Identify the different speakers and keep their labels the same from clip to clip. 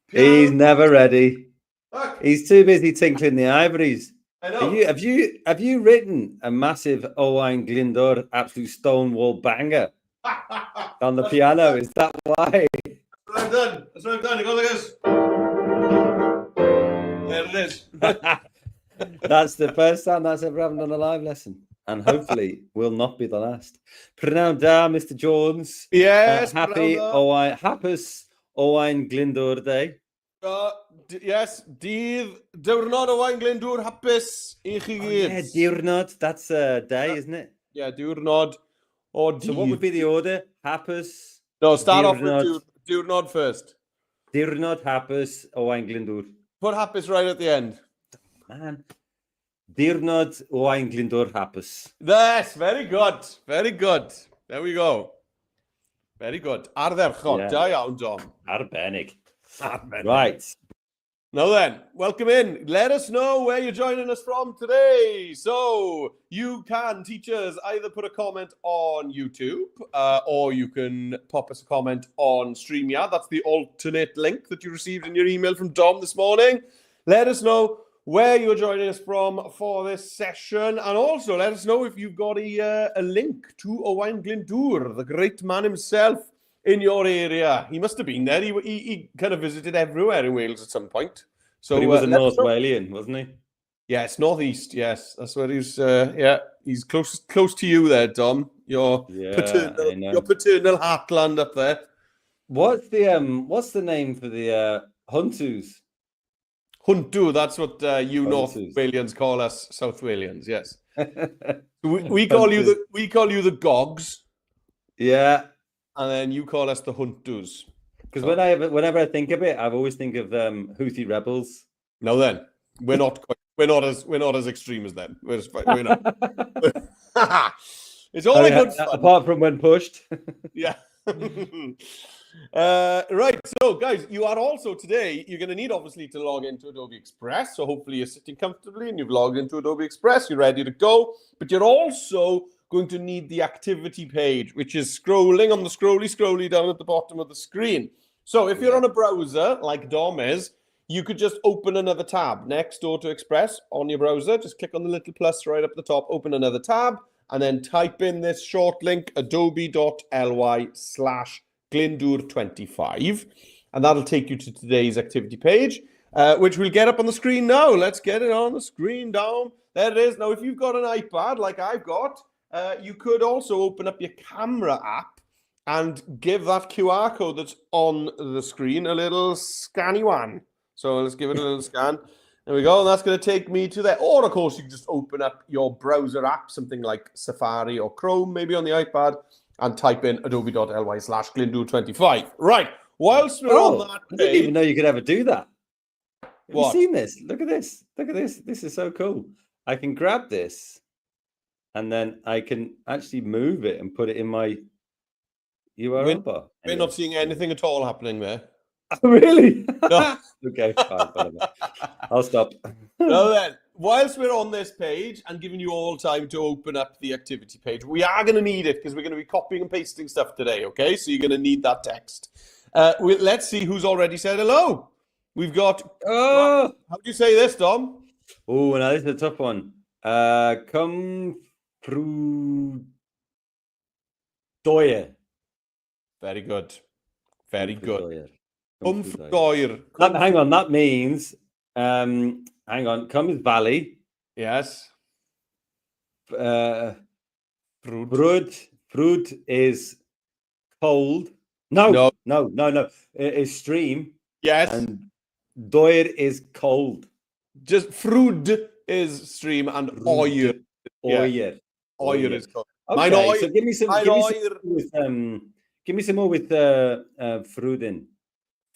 Speaker 1: He's never ready.
Speaker 2: Fuck.
Speaker 1: He's too busy tinkling the ivories.
Speaker 2: I know.
Speaker 1: Have you written a massive Owain Glyndwr absolute stonewall banger on the piano? Is that why?
Speaker 2: That's what I've done. That's what I've done. It goes like this. There it is.
Speaker 1: That's the first time that's ever happened on a live lesson. And hopefully will not be the last. Prynawn da, Mr. Jones.
Speaker 2: Yes.
Speaker 1: Happy Owain, hapus Owain Glyndwr Day.
Speaker 2: Yes, dydd diwrnod Owain Glyndwr hapus I chi gyd.
Speaker 1: Yeah, diwrnod, that's a day, isn't it?
Speaker 2: Yeah, diwrnod or dydd.
Speaker 1: So what would be the order? Hapus.
Speaker 2: No, start off
Speaker 1: diwrnod,
Speaker 2: with diwrnod first.
Speaker 1: Diwrnod hapus Owain Glyndwr.
Speaker 2: Put hapus right at the end.
Speaker 1: Man. Diwrnod Owain Glyndwr hapus.
Speaker 2: Yes, very good. Very good. There we go. Very good. Ardderchog.
Speaker 1: Yeah.
Speaker 2: Da iawn, Dom.
Speaker 1: Arbennig. Right.
Speaker 2: Now then, welcome in. Let us know where you're joining us from today. So you can, teachers, either put a comment on YouTube or you can pop us a comment on StreamYard. That's the alternate link that you received in your email from Dom this morning. Let us know where you're joining us from for this session. And also let us know if you've got a link to Owain Glyndwr, the great man himself, in your area. He must have been there. He kind of visited everywhere in Wales at some point. So
Speaker 1: but he was a North Walian, wasn't he?
Speaker 2: Yes, northeast. Yes, that's where he's. Yeah, he's close to you there, Dom. Your paternal heartland up there.
Speaker 1: What's the name for the Huntus?
Speaker 2: Huntu. That's what you North Walians call us, South Walians. Yes. we call you the Gogs.
Speaker 1: Yeah.
Speaker 2: And then you call us the Huntus.
Speaker 1: Because whenever I think of it, I've always think of Houthi rebels.
Speaker 2: No, then we're not as extreme as them. We're not. It's all good fun.
Speaker 1: Apart from when pushed.
Speaker 2: Yeah. Right. So, guys, you are also today. You're going to need obviously to log into Adobe Express. So hopefully you're sitting comfortably and you've logged into Adobe Express. You're ready to go. But you're also going to need the activity page, which is scrolling on the scrolly down at the bottom of the screen. So if you're on a browser like Dom is, you could just open another tab next door to Express on your browser. Just click on the little plus right up the top, open another tab, and then type in this short link, adobe.ly/Glyndwr25. And that'll take you to today's activity page, which we'll get up on the screen now. Let's get it on the screen, Dom. There it is. Now, if you've got an iPad like I've got, you could also open up your camera app and give that QR code that's on the screen a little scanny one. So let's give it a little scan. There we go. And that's going to take me to there. Or, of course, you can just open up your browser app, something like Safari or Chrome, maybe on the iPad, and type in adobe.ly/Glyndwr25. Right. Whilst we're on that page,
Speaker 1: I didn't even know you could ever do that. Have
Speaker 2: what?
Speaker 1: you seen this? Look at this. Look at this. This is so cool. I can grab this. And then I can actually move it and put it in my URL bar.
Speaker 2: We're not seeing anything at all happening there.
Speaker 1: Oh, really?
Speaker 2: No.
Speaker 1: Okay, fine, whatever. I'll stop.
Speaker 2: So then, whilst we're on this page and giving you all time to open up the activity page, we are going to need it because we're going to be copying and pasting stuff today, okay? So you're going to need that text. Let's see who's already said hello. We've got... how do you say this, Dom?
Speaker 1: Oh, now this is a tough one. Come... Doyer.
Speaker 2: Very good. Very good.
Speaker 1: Hang on, that means hang on, come is valley.
Speaker 2: Yes.
Speaker 1: Frud is cold. No. It is stream.
Speaker 2: Yes.
Speaker 1: And Doyer is cold.
Speaker 2: Just Frud is stream and Oyer. Oyer is cold.
Speaker 1: Okay, so give me some more with Fruden.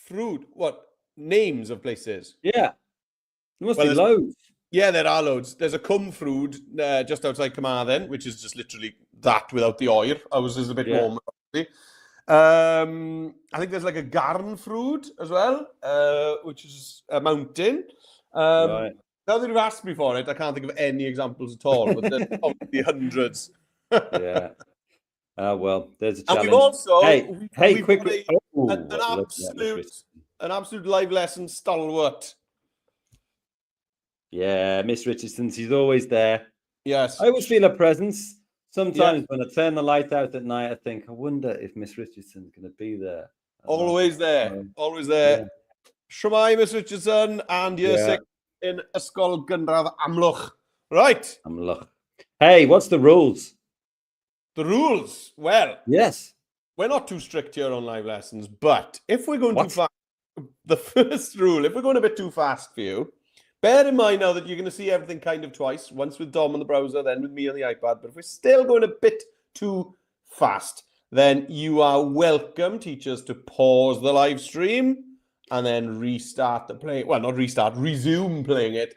Speaker 2: Frud? What? Names of places?
Speaker 1: Yeah. There must be loads.
Speaker 2: Yeah, there are loads. There's a Cwmfrwd just outside Carmarthen, which is just literally that without the oer. Ours is a bit warmer, obviously. I think there's like a Garnfrwd as well, which is a mountain.
Speaker 1: Right.
Speaker 2: Now that you've asked me for it, I can't think of any examples at all, but there's probably hundreds.
Speaker 1: Yeah. Well, there's a challenge.
Speaker 2: And we've also...
Speaker 1: quickly.
Speaker 2: an an absolute live lesson stalwart.
Speaker 1: Yeah, Miss Richardson, she's always there.
Speaker 2: Yes.
Speaker 1: I always feel her presence. Sometimes when I turn the light out at night, I think, I wonder if Miss Richardson's going to be there.
Speaker 2: Always there. Always there.
Speaker 1: Yeah.
Speaker 2: Shwmai, Miss Richardson, and year 6 in Ysgol Gynradd Amlwch. Right.
Speaker 1: Amlwch. Hey, what's the rules?
Speaker 2: The rules. Well,
Speaker 1: yes.
Speaker 2: We're not too strict here on live lessons, but if we're going too fast, the first rule, if we're going a bit too fast for you, bear in mind now that you're going to see everything kind of twice, once with Dom on the browser, then with me on the iPad. But if we're still going a bit too fast, then you are welcome, teachers, to pause the live stream and then restart the play. Well, not restart, resume playing it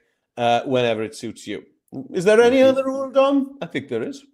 Speaker 2: whenever it suits you. Is there any other rule, Dom? I think there is.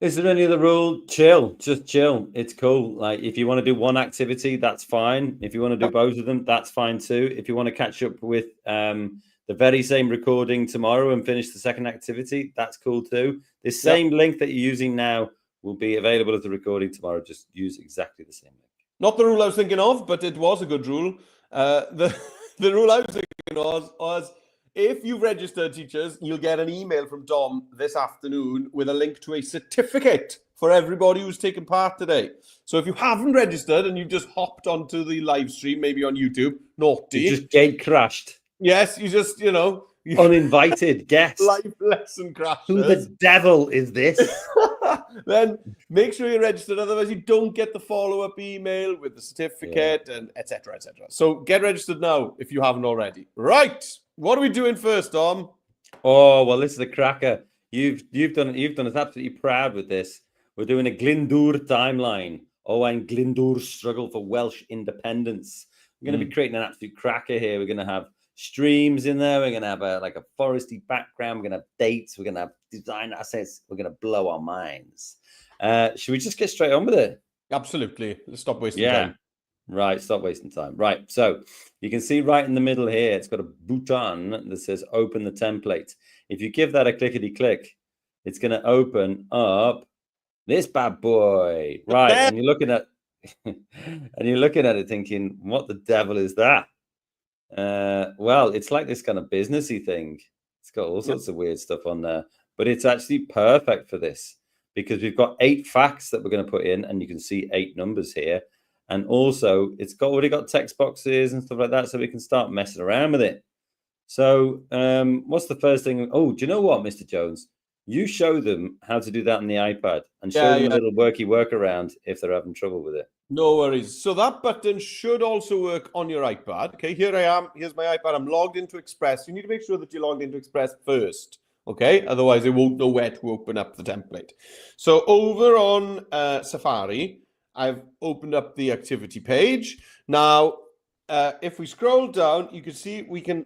Speaker 1: Is there any other rule? Chill, just chill. It's cool. Like if you want to do one activity, that's fine. If you want to do both of them, that's fine too. If you want to catch up with the very same recording tomorrow and finish the second activity, that's cool too. This same link that you're using now will be available as the recording tomorrow. Just use exactly the same link.
Speaker 2: Not the rule I was thinking of, but it was a good rule. The rule I was thinking was if you've registered, teachers, you'll get an email from Dom this afternoon with a link to a certificate for everybody who's taken part today. So if you haven't registered and you've just hopped onto the live stream, maybe on YouTube, naughty.
Speaker 1: You just gate crashed.
Speaker 2: Yes, you just,
Speaker 1: uninvited guest.
Speaker 2: Live lesson crashers.
Speaker 1: Who the devil is this?
Speaker 2: Then make sure you're registered. Otherwise, you don't get the follow-up email with the certificate and etc. etc. So get registered now if you haven't already. Right. What are we doing first, Dom?
Speaker 1: Oh, well, this is a cracker. You've done us absolutely proud with this. We're doing a Glyndwr timeline. Owain Glyndwr's struggle for Welsh independence. We're going to be creating an absolute cracker here. We're going to have streams in there. We're going to have a foresty background. We're going to have dates. We're going to have design assets. We're going to blow our minds. Should we just get straight on with it?
Speaker 2: Absolutely. Let's stop wasting time.
Speaker 1: Right, stop wasting time. Right, so you can see right in the middle here, it's got a button that says open the template. If you give that a clickety-click, it's going to open up this bad boy. Right, and you're looking at it thinking, what the devil is that? Well, it's like this kind of businessy thing. It's got all sorts of weird stuff on there, but it's actually perfect for this because we've got 8 facts that we're going to put in, and you can see 8 numbers here. And also, it's already got text boxes and stuff like that, so we can start messing around with it. So what's the first thing? Oh, do you know what, Mr. Jones? You show them how to do that on the iPad and show them a little workaround if they're having trouble with it.
Speaker 2: No worries. So that button should also work on your iPad. Okay, here I am. Here's my iPad. I'm logged into Express. You need to make sure that you're logged into Express first. Okay, otherwise it won't know where to open up the template. So over on Safari, I've opened up the activity page. Now, if we scroll down, you can see we can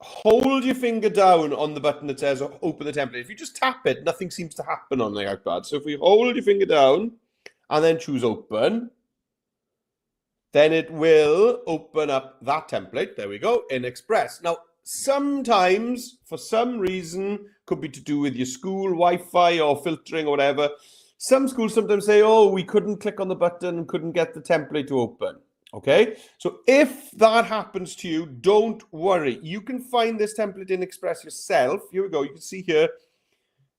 Speaker 2: hold your finger down on the button that says open the template. If you just tap it, nothing seems to happen on the iPad. So if we hold your finger down and then choose open, then it will open up that template. There we go, in Express. Now, sometimes, for some reason, could be to do with your school Wi-Fi or filtering or whatever, some schools sometimes say, oh, we couldn't click on the button and couldn't get the template to open. Okay, so if that happens to you, don't worry. You can find this template in Express yourself. Here we go. You can see here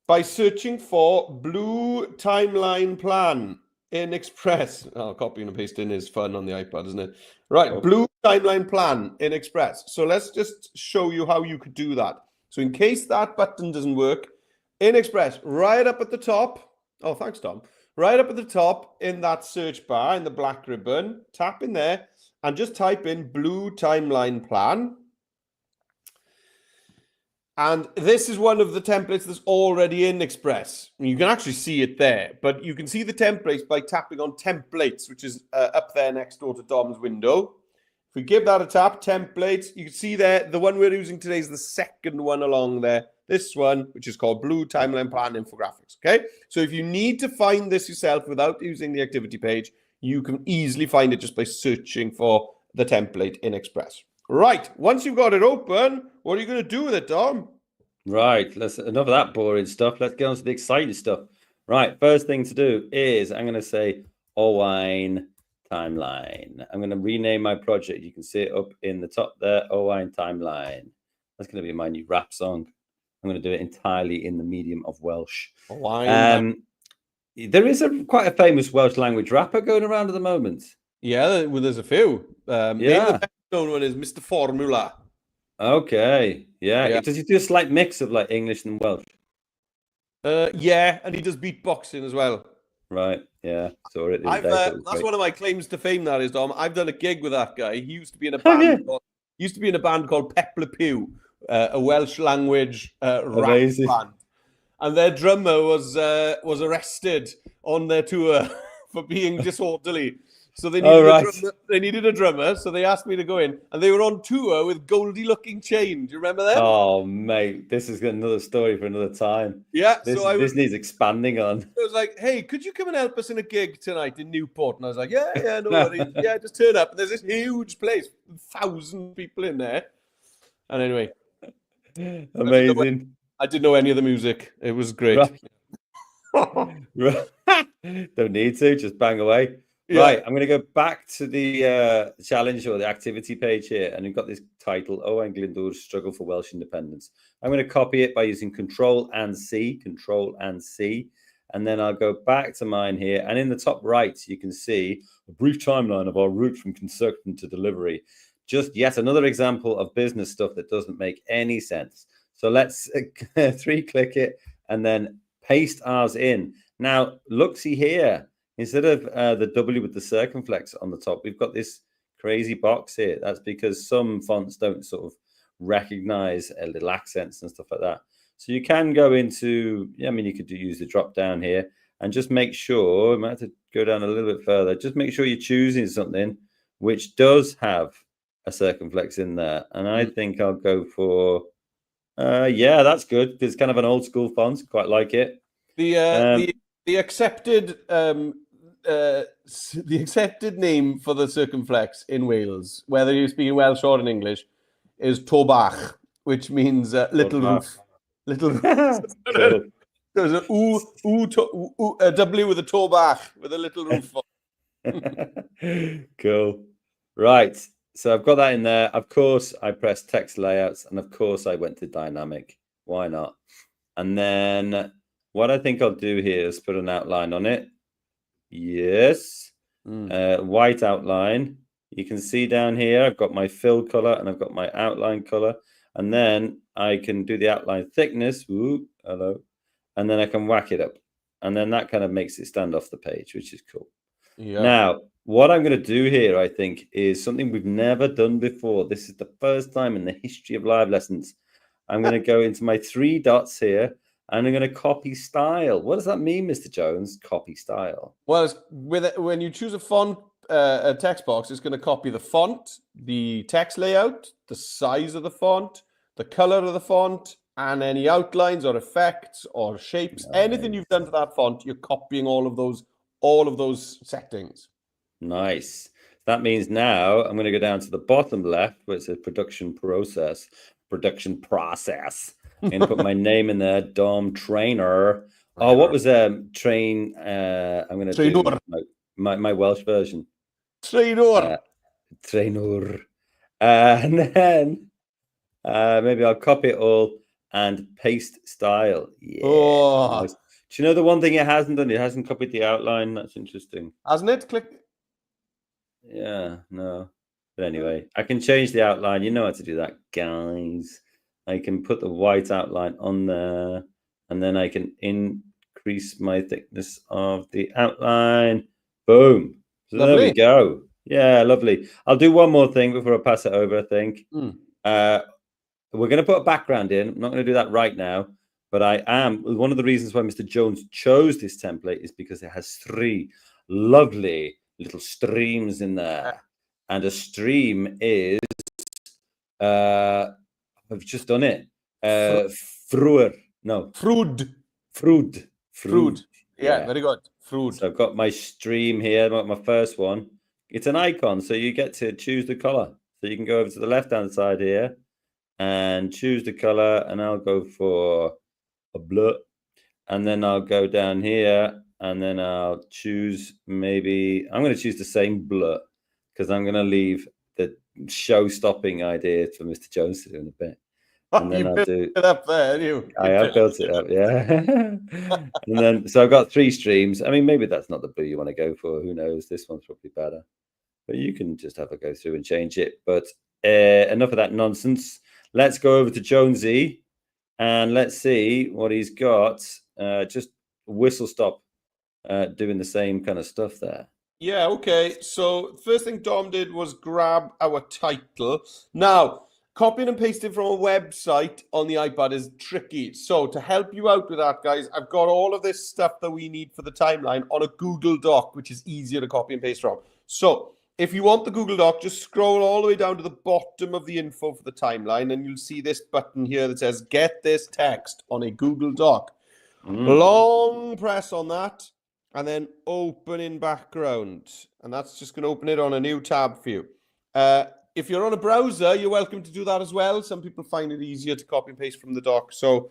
Speaker 2: by searching for blue timeline plan in Express. Oh, copying and pasting is fun on the iPad, isn't it? Right, blue timeline plan in Express. So let's just show you how you could do that. So in case that button doesn't work, in Express, right up at the top, oh, thanks, Tom. Right up at the top in that search bar in the black ribbon, tap in there and just type in blue timeline plan. And this is one of the templates that's already in Express. You can actually see it there, but you can see the templates by tapping on templates, which is up there next door to Dom's window. If we give that a tap, templates, you can see there, the one we're using today is the second one along there. This one, which is called Blue Timeline Plan Infographics, okay? So if you need to find this yourself without using the activity page, you can easily find it just by searching for the template in Express. Right, once you've got it open, what are you going to do with it, Dom?
Speaker 1: Right, enough of that boring stuff. Let's get on to the exciting stuff. Right, first thing to do is I'm going to say Owain timeline. I'm going to rename my project. You can see it up in the top there, Owain timeline. That's going to be my new rap song. I'm going to do it entirely in the medium of Welsh. There is quite a famous Welsh language rapper going around at the moment.
Speaker 2: Yeah, well, there's a few. Maybe the best known one is Mr. Formula.
Speaker 1: Okay, yeah. Does he do a slight mix of like English and Welsh?
Speaker 2: Yeah, and he does beatboxing as well.
Speaker 1: Right, yeah. So
Speaker 2: that's one of my claims to fame. That is, Dom. I've done a gig with that guy. He used to be in a band. Used to be in a band called Pepler Pew, a Welsh language rap band. And their drummer was arrested on their tour for being disorderly. So they needed a drummer. So they asked me to go in, and they were on tour with Goldie Looking Chain. Do you remember that?
Speaker 1: Oh, mate, this is another story for another time.
Speaker 2: Yeah.
Speaker 1: This needs expanding on.
Speaker 2: I was like, hey, could you come and help us in a gig tonight in Newport? And I was like, yeah, no worries. Yeah, just turn up. And there's this huge place, 1,000 people in there. And anyway,
Speaker 1: amazing.
Speaker 2: I didn't know any of the music. It was great.
Speaker 1: Right. Don't need to, just bang away. Yeah. Right, I'm going to go back to the challenge or the activity page here, and we've got this title, Owain Glyndwr's Struggle for Welsh Independence. I'm going to copy it by using Control and C, and then I'll go back to mine here, and in the top right, you can see a brief timeline of our route from conception to delivery. Just yet another example of business stuff that doesn't make any sense. So let's 3-click it and then paste ours in. Now, look-see here. Instead of the W with the circumflex on the top, we've got this crazy box here. That's because some fonts don't sort of recognize little accents and stuff like that. So you can go into, you could use the drop down here and just make sure, I might have to go down a little bit further, just make sure you're choosing something which does have a circumflex in there. And I think I'll go for, that's good, because it's kind of an old school font. Quite like it.
Speaker 2: The accepted name for the circumflex in Wales, whether you're speaking Welsh or in English, is Tobach, which means little roof. Little roof. There's a W with a Tobach with a little roof on.
Speaker 1: Cool. Right. So I've got that in there. Of course, I pressed text layouts, and of course, I went to dynamic. Why not? And then what I think I'll do here is put an outline on it. Yes. White outline. You can see down here, I've got my fill color and I've got my outline color. And then I can do the outline thickness. Ooh, hello. And then I can whack it up. And then that kind of makes it stand off the page, which is cool. Yeah. Now, what I'm going to do here, I think, is something we've never done before. This is the first time in the history of live lessons. I'm going to go into my 3 dots here, and I'm going to copy style. What does that mean, Mr. Jones? Copy style.
Speaker 2: Well, when you choose a font, a text box, it's going to copy the font, the text layout, the size of the font, the color of the font, and any outlines or effects or shapes. Nice. Anything you've done to that font, you're copying all of those settings.
Speaker 1: Nice. That means now I'm going to go down to the bottom left, where it says production process, and put my name in there, Dom Trainer. Oh, what was train? I'm going to do my Welsh version.
Speaker 2: Trainer.
Speaker 1: Trainer. And then maybe I'll copy it all and paste style. Yeah. Oh. Nice. Do you know the one thing it hasn't done? It hasn't copied the outline. That's interesting.
Speaker 2: Hasn't it? Click.
Speaker 1: Yeah, no. But anyway, I can change the outline. You know how to do that, guys. I can put the white outline on there, and then I can increase my thickness of the outline. Boom. So lovely. There we go. Yeah, lovely. I'll do one more thing before I pass it over, I think. We're going to put a background in. I'm not going to do that right now, but one of the reasons why Mr. Jones chose this template is because it has 3 lovely little streams in there. And a stream is, I've just done it. Frúr. No.
Speaker 2: Frúd. Yeah, very good. Frúd.
Speaker 1: So I've got my stream here, my first one. It's an icon, so you get to choose the color. So you can go over to the left-hand side here and choose the color, and I'll go for a blue. And then I'll go down here and then I'll choose maybe, I'm going to choose the same blur because I'm going to leave the show-stopping idea for Mr. Jones to do in a bit. And then I'll do
Speaker 2: it up there.
Speaker 1: I have built it up, yeah. And then, so I've got 3 streams. I mean, maybe that's not the blue you want to go for. Who knows? This one's probably better. But you can just have a go through and change it. But enough of that nonsense. Let's go over to Jonesy and let's see what he's got. Just whistle stop doing the same kind of stuff there.
Speaker 2: Yeah, okay. So first thing Dom did was grab our title. Now, copying and pasting from a website on the iPad is tricky. So to help you out with that, guys, I've got all of this stuff that we need for the timeline on a Google Doc, which is easier to copy and paste from. So if you want the Google Doc, just scroll all the way down to the bottom of the info for the timeline, and you'll see this button here that says, get this text on a Google Doc. Long press on that, and then open in background. And that's just going to open it on a new tab for you. If you're on a browser, you're welcome to do that as well. Some people find it easier to copy and paste from the doc. So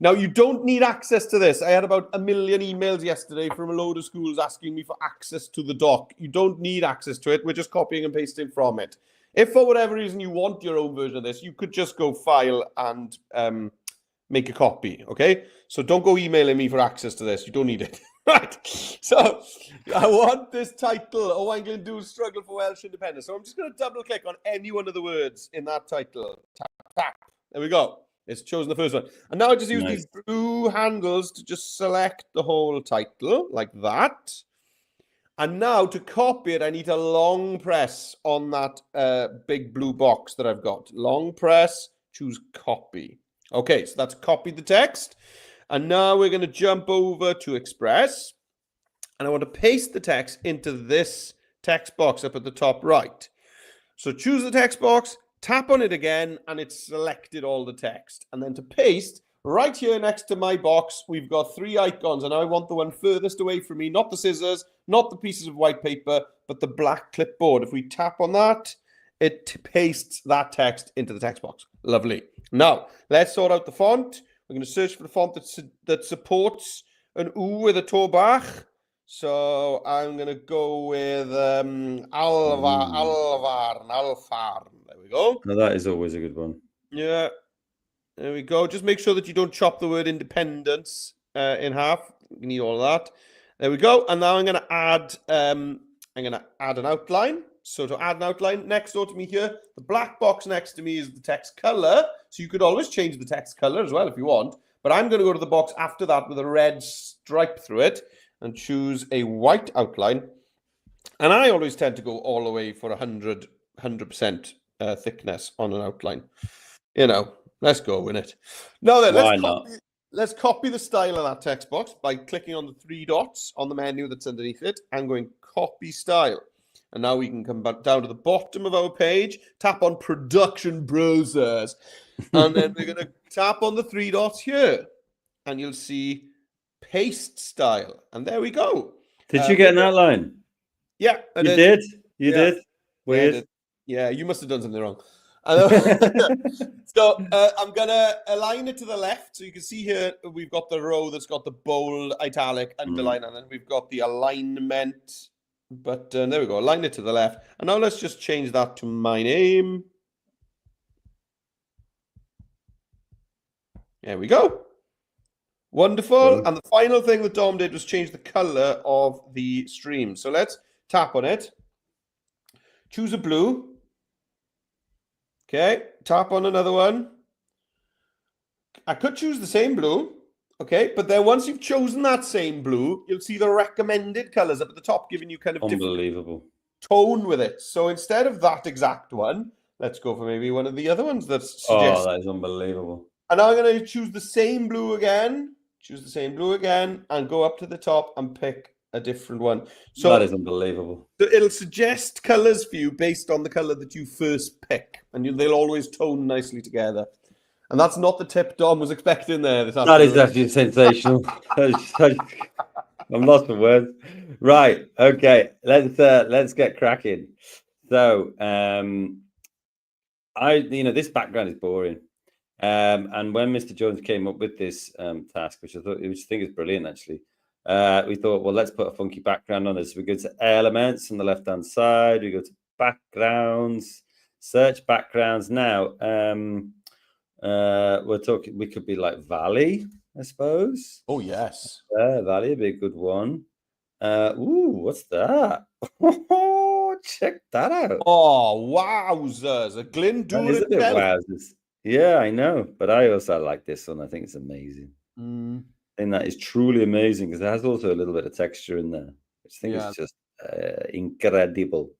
Speaker 2: now you don't need access to this. I had about 1 million emails yesterday from a load of schools asking me for access to the doc. You don't need access to it. We're just copying and pasting from it. If for whatever reason you want your own version of this, you could just go file and make a copy, okay? So don't go emailing me for access to this. You don't need it. Right, so I want this title, Owain Glyndwr's Struggle for Welsh Independence. So I'm just going to double click on any one of the words in that title. Tap, tap. There we go. It's chosen the first one. And now I just use these blue handles to just select the whole title like that. And now to copy it, I need a long press on that big blue box that I've got. Long press, choose copy. Okay, so that's copied the text. And now we're going to jump over to Express. And I want to paste the text into this text box up at the top right. So choose the text box, tap on it again, and it's selected all the text. And then to paste, right here next to my box, we've got 3 icons. And I want the one furthest away from me, not the scissors, not the pieces of white paper, but the black clipboard. If we tap on that, it pastes that text into the text box. Lovely. Now, let's sort out the font. We're going to search for the font that supports an U with a toe bach. So I'm going to go with Alvar. There we go.
Speaker 1: Now that is always a good one.
Speaker 2: Yeah. There we go. Just make sure that you don't chop the word independence in half. You need all of that. There we go. And now I'm going to add an outline. So to add an outline, next door to me here, the black box next to me is the text color. So you could always change the text color as well if you want. But I'm going to go to the box after that with a red stripe through it and choose a white outline. And I always tend to go all the way for 100% thickness on an outline. You know, let's go with it. Now then, let's copy the style of that text box by clicking on the 3 dots on the menu that's underneath it and going copy style. And now we can come back down to the bottom of our page, tap on production browsers, and then we're going to tap on the 3 dots here, and you'll see paste style. And there we go.
Speaker 1: Did you get an outline?
Speaker 2: Yeah,
Speaker 1: you did. You did. Weird.
Speaker 2: Yeah, yeah, you must have done something wrong. So I'm going to align it to the left. So you can see here, we've got the row that's got the bold, italic, underline, and then we've got the alignment. But there we go, align it to the left. And now let's just change that to my name. There we go. Wonderful. And the final thing that Dom did was change the color of the stream. So let's tap on it. Choose a blue. Okay, tap on another one. I could choose the same blue. Okay, but then once you've chosen that same blue, you'll see the recommended colors up at the top, giving you kind of
Speaker 1: unbelievable
Speaker 2: tone with it. So instead of that exact one, let's go for maybe one of the other ones that's suggested.
Speaker 1: Oh, that is unbelievable.
Speaker 2: And now I'm going to choose the same blue again, and go up to the top and pick a different one. So
Speaker 1: that is unbelievable.
Speaker 2: So it'll suggest colors for you based on the color that you first pick, and they'll always tone nicely together. And that's not the tip Dom was expecting there.
Speaker 1: That is actually sensational. I'm lost for words. Right. Okay. Let's get cracking. So, this background is boring. And when Mr. Jones came up with this task, which I think is brilliant, actually, We thought, well, let's put a funky background on this. We go to elements on the left-hand side. We go to backgrounds, search backgrounds. Now, we're talking, we could be like Valley, I suppose.
Speaker 2: Oh, yes.
Speaker 1: Valley would be a good one. What's that? Check that out.
Speaker 2: Oh, wowzers. A Glyndwr.
Speaker 1: That is a bit wowzers. Yeah, I know. But I also like this one. I think it's amazing. I think that is truly amazing because it has also a little bit of texture in there, which I think is just incredible.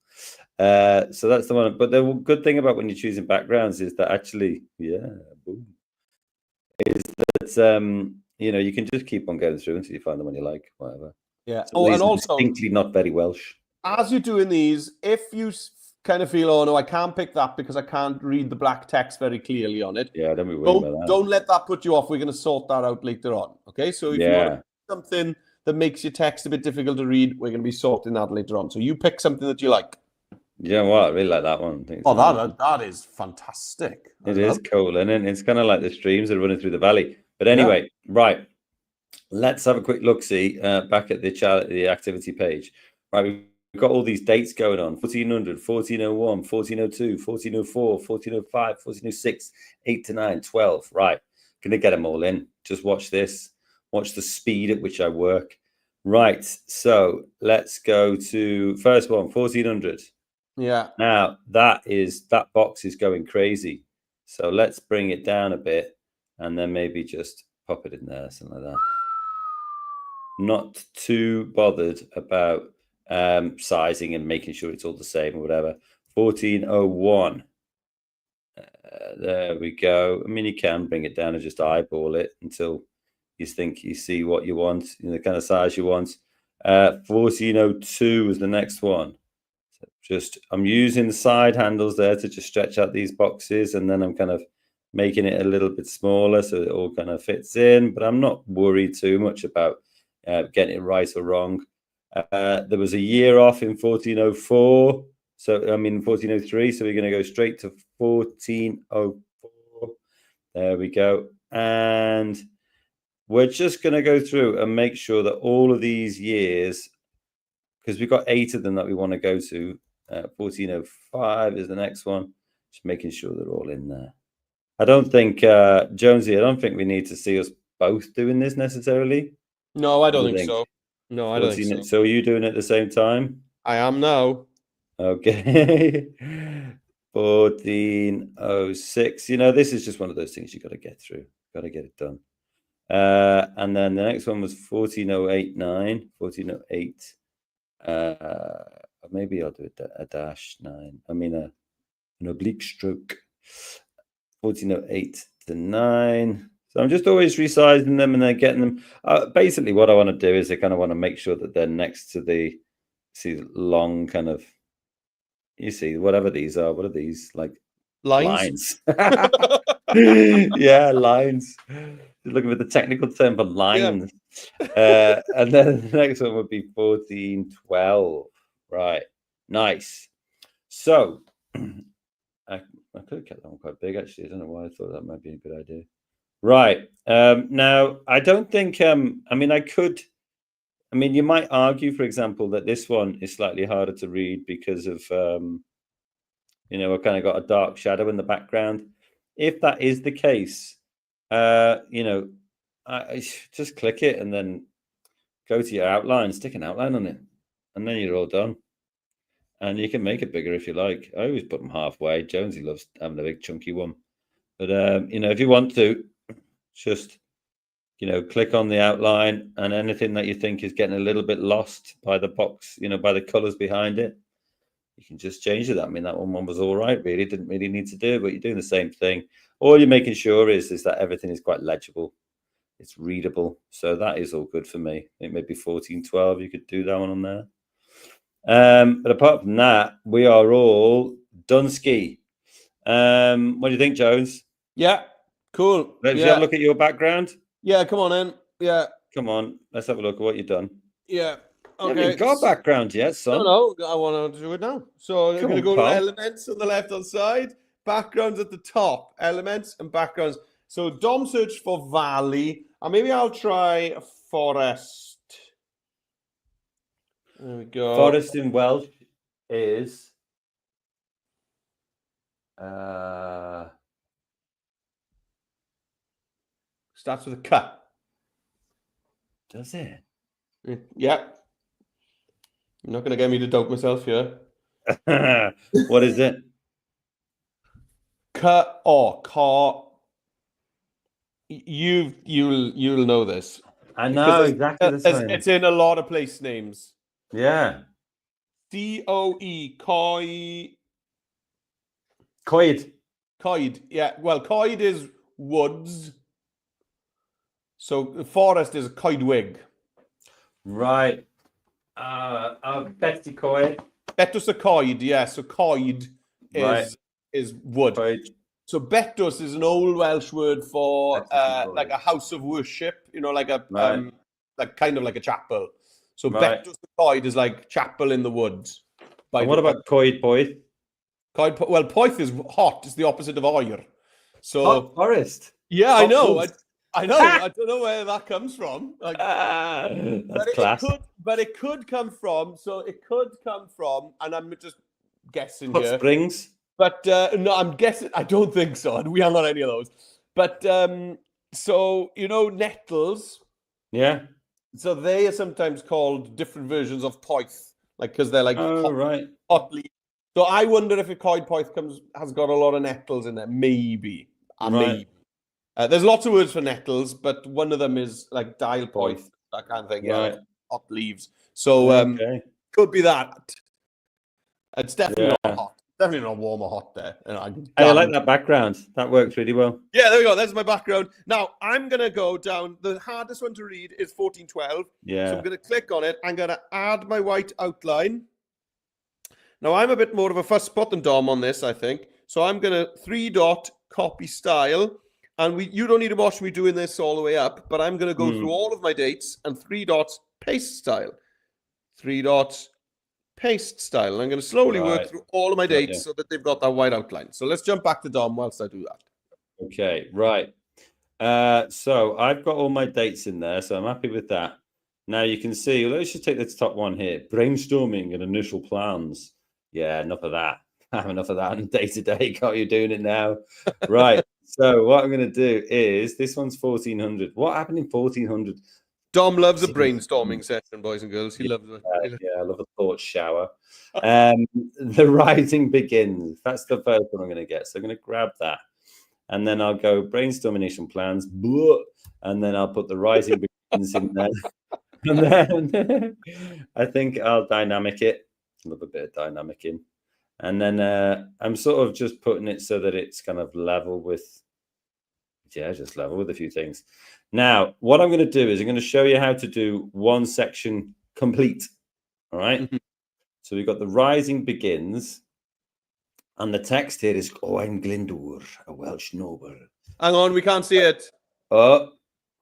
Speaker 1: So that's the one. But the good thing about when you're choosing backgrounds is that actually, boom, is that you know, you can just keep on going through until you find the one you like, whatever.
Speaker 2: Yeah.
Speaker 1: So and also distinctly not very Welsh.
Speaker 2: As you're doing these, if you kind of feel, oh no, I can't pick that because I can't read the black text very clearly on it.
Speaker 1: Yeah, don't be worried about that.
Speaker 2: Don't let that put you off. We're going to sort that out later on. Okay, so if you want something that makes your text a bit difficult to read, we're going to be sorting that later on. So you pick something that you like.
Speaker 1: Yeah, well, I really like that one.
Speaker 2: That is fantastic.
Speaker 1: It is cool, and it's kind of like the streams that are running through the valley. But anyway, right, let's have a quick look-see back at the activity page. Right, we've got all these dates going on: 1400, 1401, 1402, 1404, 1405, 1406, 8 to 9, 12. Right, gonna get them all in. Just watch this. Watch the speed at which I work. Right, so let's go to first one, 1400.
Speaker 2: Yeah.
Speaker 1: Now that box is going crazy. So let's bring it down a bit and then maybe just pop it in there, something like that. Not too bothered about sizing and making sure it's all the same or whatever. 1401. There we go. I mean, you can bring it down and just eyeball it until you think you see what you want, the kind of size you want. 1402 is the next one. I'm using the side handles there to just stretch out these boxes, and then I'm kind of making it a little bit smaller so it all kind of fits in, but I'm not worried too much about getting it right or wrong. There was a year off in 1404, so I mean 1403, so we're going to go straight to 1404. There we go. And we're just going to go through and make sure that all of these years, because we've got 8 of them that we want to go to. 1405 is the next one. Just making sure they're all in there. I don't think, Jonesy, I don't think we need to see us both doing this necessarily.
Speaker 2: No, I don't think so. No, I don't think so.
Speaker 1: So are you doing it at the same time?
Speaker 2: I am now.
Speaker 1: Okay. 1406. This is just one of those things you got to get through. Got to get it done. And then the next one was 14089, 1408. Maybe I'll do a dash 9. I mean an oblique stroke. 1408 to 9. So I'm just always resizing them and then getting them. Basically, what I want to do is I kind of want to make sure that they're next to the long kind of. You see, whatever these are. What are these like? Lines. Yeah, lines. Looking at the technical term for lines. Yeah. And then the next one would be 1412. Right. Nice. So I could have kept that one quite big, actually. I don't know why I thought that might be a good idea. Right. Now, I don't think, I mean, you might argue, for example, that this one is slightly harder to read because of, we've kind of got a dark shadow in the background. If that is the case, I just click it and then go to your outline, stick an outline on it, and then you're all done. And you can make it bigger if you like. I always put them halfway. Jonesy loves having a big chunky one. But, if you want to, just, click on the outline, and anything that you think is getting a little bit lost by the box, by the colors behind it, you can just change it. I mean, that one was all right, really. Didn't really need to do it, but you're doing the same thing. All you're making sure is that everything is quite legible. It's readable. So that is all good for me. I think maybe 1412, you could do that one on there. But apart from that, we are all done ski. What do you think, Jones?
Speaker 2: Yeah, cool.
Speaker 1: Let's have a look at your background.
Speaker 2: Yeah, come on in. Yeah.
Speaker 1: Come on, let's have a look at what you've done.
Speaker 2: Yeah.
Speaker 1: Okay. You haven't got background yet, son.
Speaker 2: No, I want to do it now. So I'm going to go to elements on the left-hand side, backgrounds at the top, elements and backgrounds. So Dom searched for valley, and maybe I'll try forest. There we go.
Speaker 1: Forest in Welsh is
Speaker 2: Starts with a K.
Speaker 1: does it?
Speaker 2: Yeah. You're not going to get me to doubt myself here.
Speaker 1: What is it?
Speaker 2: K or car. You'll know this.
Speaker 1: I know exactly the same.
Speaker 2: It's in a lot of place names.
Speaker 1: Yeah.
Speaker 2: COE, Coed.
Speaker 1: Coed.
Speaker 2: Coed, yeah. Well, Coed is woods. So forest is Coedwig.
Speaker 1: Right. Betty Coed.
Speaker 2: Betus a Coed, yeah. So Coed is wood.
Speaker 1: Coed.
Speaker 2: So Betus is an old Welsh word for like a house of worship, you know, like a like kind of like a chapel. So Betus a Coed is like chapel in the woods.
Speaker 1: And what about Coed Poeth?
Speaker 2: Well, Poeth is hot. It's the opposite of oer. So
Speaker 1: hot forest.
Speaker 2: Yeah,
Speaker 1: hot
Speaker 2: I know.
Speaker 1: woods.
Speaker 2: I know. I don't know where that comes from. Like,
Speaker 1: that's class.
Speaker 2: It could come from. So it could come from, and I'm just guessing
Speaker 1: Hot
Speaker 2: here.
Speaker 1: Springs.
Speaker 2: But no, I'm guessing. I don't think so. And we haven't got any of those. But so you know, nettles.
Speaker 1: Yeah.
Speaker 2: So they are sometimes called different versions of poeth, like because they're like hot leaves. So I wonder if a coed poeth has got a lot of nettles in there. Maybe. Maybe. There's lots of words for nettles, but one of them is like dial poeth, that kind of thing. Yeah, like hot leaves. So could be that. It's definitely not hot. Definitely not warm or hot there.
Speaker 1: I like that background. That works really well.
Speaker 2: Yeah, there we go. There's my background. Now I'm gonna go down. The hardest one to read is 1412.
Speaker 1: Yeah.
Speaker 2: So I'm gonna click on it. I'm gonna add my white outline. Now I'm a bit more of a fuss spot than Dom on this, I think. So I'm gonna 3-dot copy style. And you don't need to watch me doing this all the way up, but I'm going to go through all of my dates and 3 dots paste style. 3 dots paste style. And I'm going to slowly work through all of my dates so that they've got that white outline. So let's jump back to Dom whilst I do that.
Speaker 1: Okay, right. So I've got all my dates in there, so I'm happy with that. Now you can see, let's just take this top one here. Brainstorming and initial plans. Yeah, enough of that. I have enough of that on day-to-day. Got you doing it now. Right. So what I'm going to do is, this one's 1400. What happened in 1400?
Speaker 2: Dom loves a brainstorming session, boys and girls. He loves it.
Speaker 1: Yeah, I love a thought shower. The writing begins. That's the first one I'm going to get. So I'm going to grab that. And then I'll go brainstorm initial plans. Blah, and then I'll put the writing begins in there. And then I think I'll dynamic it. Love a bit of dynamicing. And then I'm sort of just putting it so that it's kind of level with, just level with a few things. Now, what I'm going to do is I'm going to show you how to do one section complete. All right. So we've got the rising begins. And the text here is, Owen Glyndwr, a Welsh noble.
Speaker 2: Hang on, we can't see it.
Speaker 1: Owen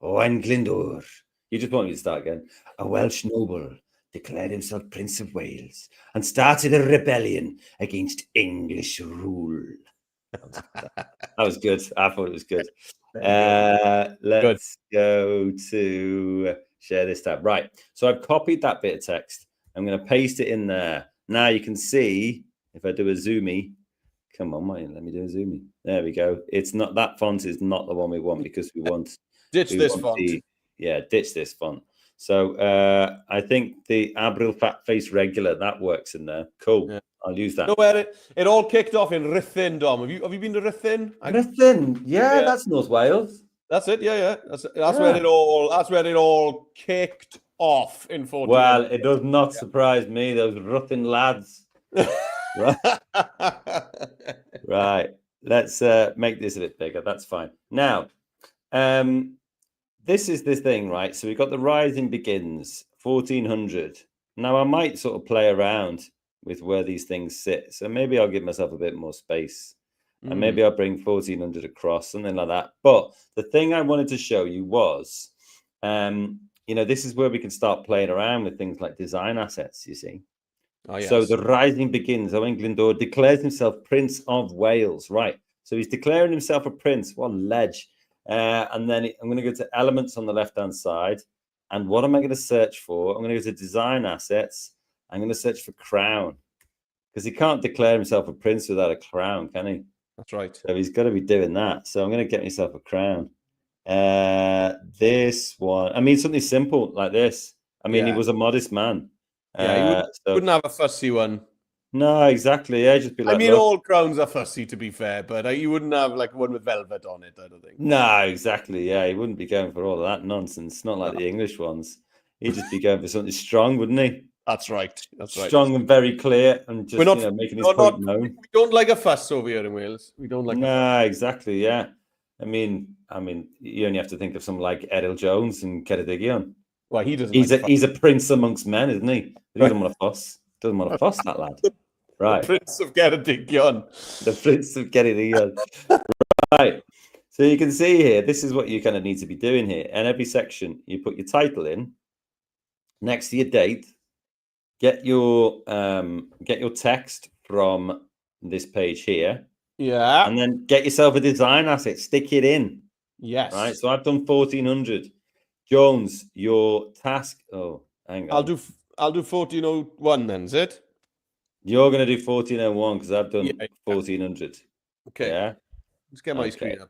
Speaker 1: Glyndwr. You just want me to start again. A Welsh noble declared himself Prince of Wales and started a rebellion against English rule. That was good. I thought it was good. Let's go to share this tab. Right. So I've copied that bit of text. I'm going to paste it in there. Now you can see, if I do a zoomy, come on, mate, let me do a zoomy. There we go. It's not, that font is not the one we want because we want
Speaker 2: ditch this font.
Speaker 1: Ditch this font. So I think the Abril Fat Face Regular, that works in there. Cool. Yeah. I'll use that.
Speaker 2: So where it all kicked off in Rhuthun, Dom. Have you been to Rhuthun?
Speaker 1: Rhuthun, yeah, that's North Wales.
Speaker 2: That's it. Yeah. That's where it all kicked off in 14.
Speaker 1: Well, it does not surprise me. Those Rhuthun lads. Right. Let's make this a bit bigger. That's fine. Now, this is this thing, right? So we've got the rising begins, 1400. Now I might sort of play around with where these things sit. So maybe I'll give myself a bit more space. And maybe I'll bring 1400 across, something like that. But the thing I wanted to show you was, this is where we can start playing around with things like design assets, you see. Oh, yes. So the rising begins. Owen Glyndwr declares himself Prince of Wales. Right. So he's declaring himself a prince. What a ledge. And then I'm going to go to elements on the left-hand side. And what am I going to search for? I'm going to go to design assets. I'm going to search for crown because he can't declare himself a prince without a crown, can he?
Speaker 2: That's right.
Speaker 1: So he's got to be doing that. So I'm going to get myself a crown. This one, I mean, something simple like this. I mean, he was a modest man.
Speaker 2: Yeah, he wouldn't have a fussy one.
Speaker 1: No, exactly. Yeah, just be like.
Speaker 2: I mean, all crowns are fussy, to be fair, but you wouldn't have like one with velvet on it. I don't think.
Speaker 1: No, exactly. Yeah, he wouldn't be going for all of that nonsense. Not like the English ones. He'd just be going for something strong, wouldn't he?
Speaker 2: That's right. That's right.
Speaker 1: Strong and very clear, and just making his point known.
Speaker 2: We don't like a fuss over here in Wales. We don't like.
Speaker 1: No, exactly. Yeah. I mean, you only have to think of someone like Errol Jones and Ceredigion.
Speaker 2: Well, he doesn't.
Speaker 1: He's a prince amongst men, isn't he? He doesn't want to fuss. Doesn't want to fuss, that lad. Right.
Speaker 2: The Prince of Ceredigion.
Speaker 1: The Prince of Ceredigion. Right. So you can see here, this is what you kind of need to be doing here. And every section, you put your title in next to your date. Get your text from this page here.
Speaker 2: Yeah.
Speaker 1: And then get yourself a design asset. Stick it in.
Speaker 2: Yes.
Speaker 1: Right. So I've done 1400. Jones, your task. Oh, hang on.
Speaker 2: I'll do 1401 then, is it?
Speaker 1: You're going to do 1401 because I've done 1400.
Speaker 2: Okay.
Speaker 1: Yeah.
Speaker 2: Let's get my screen up.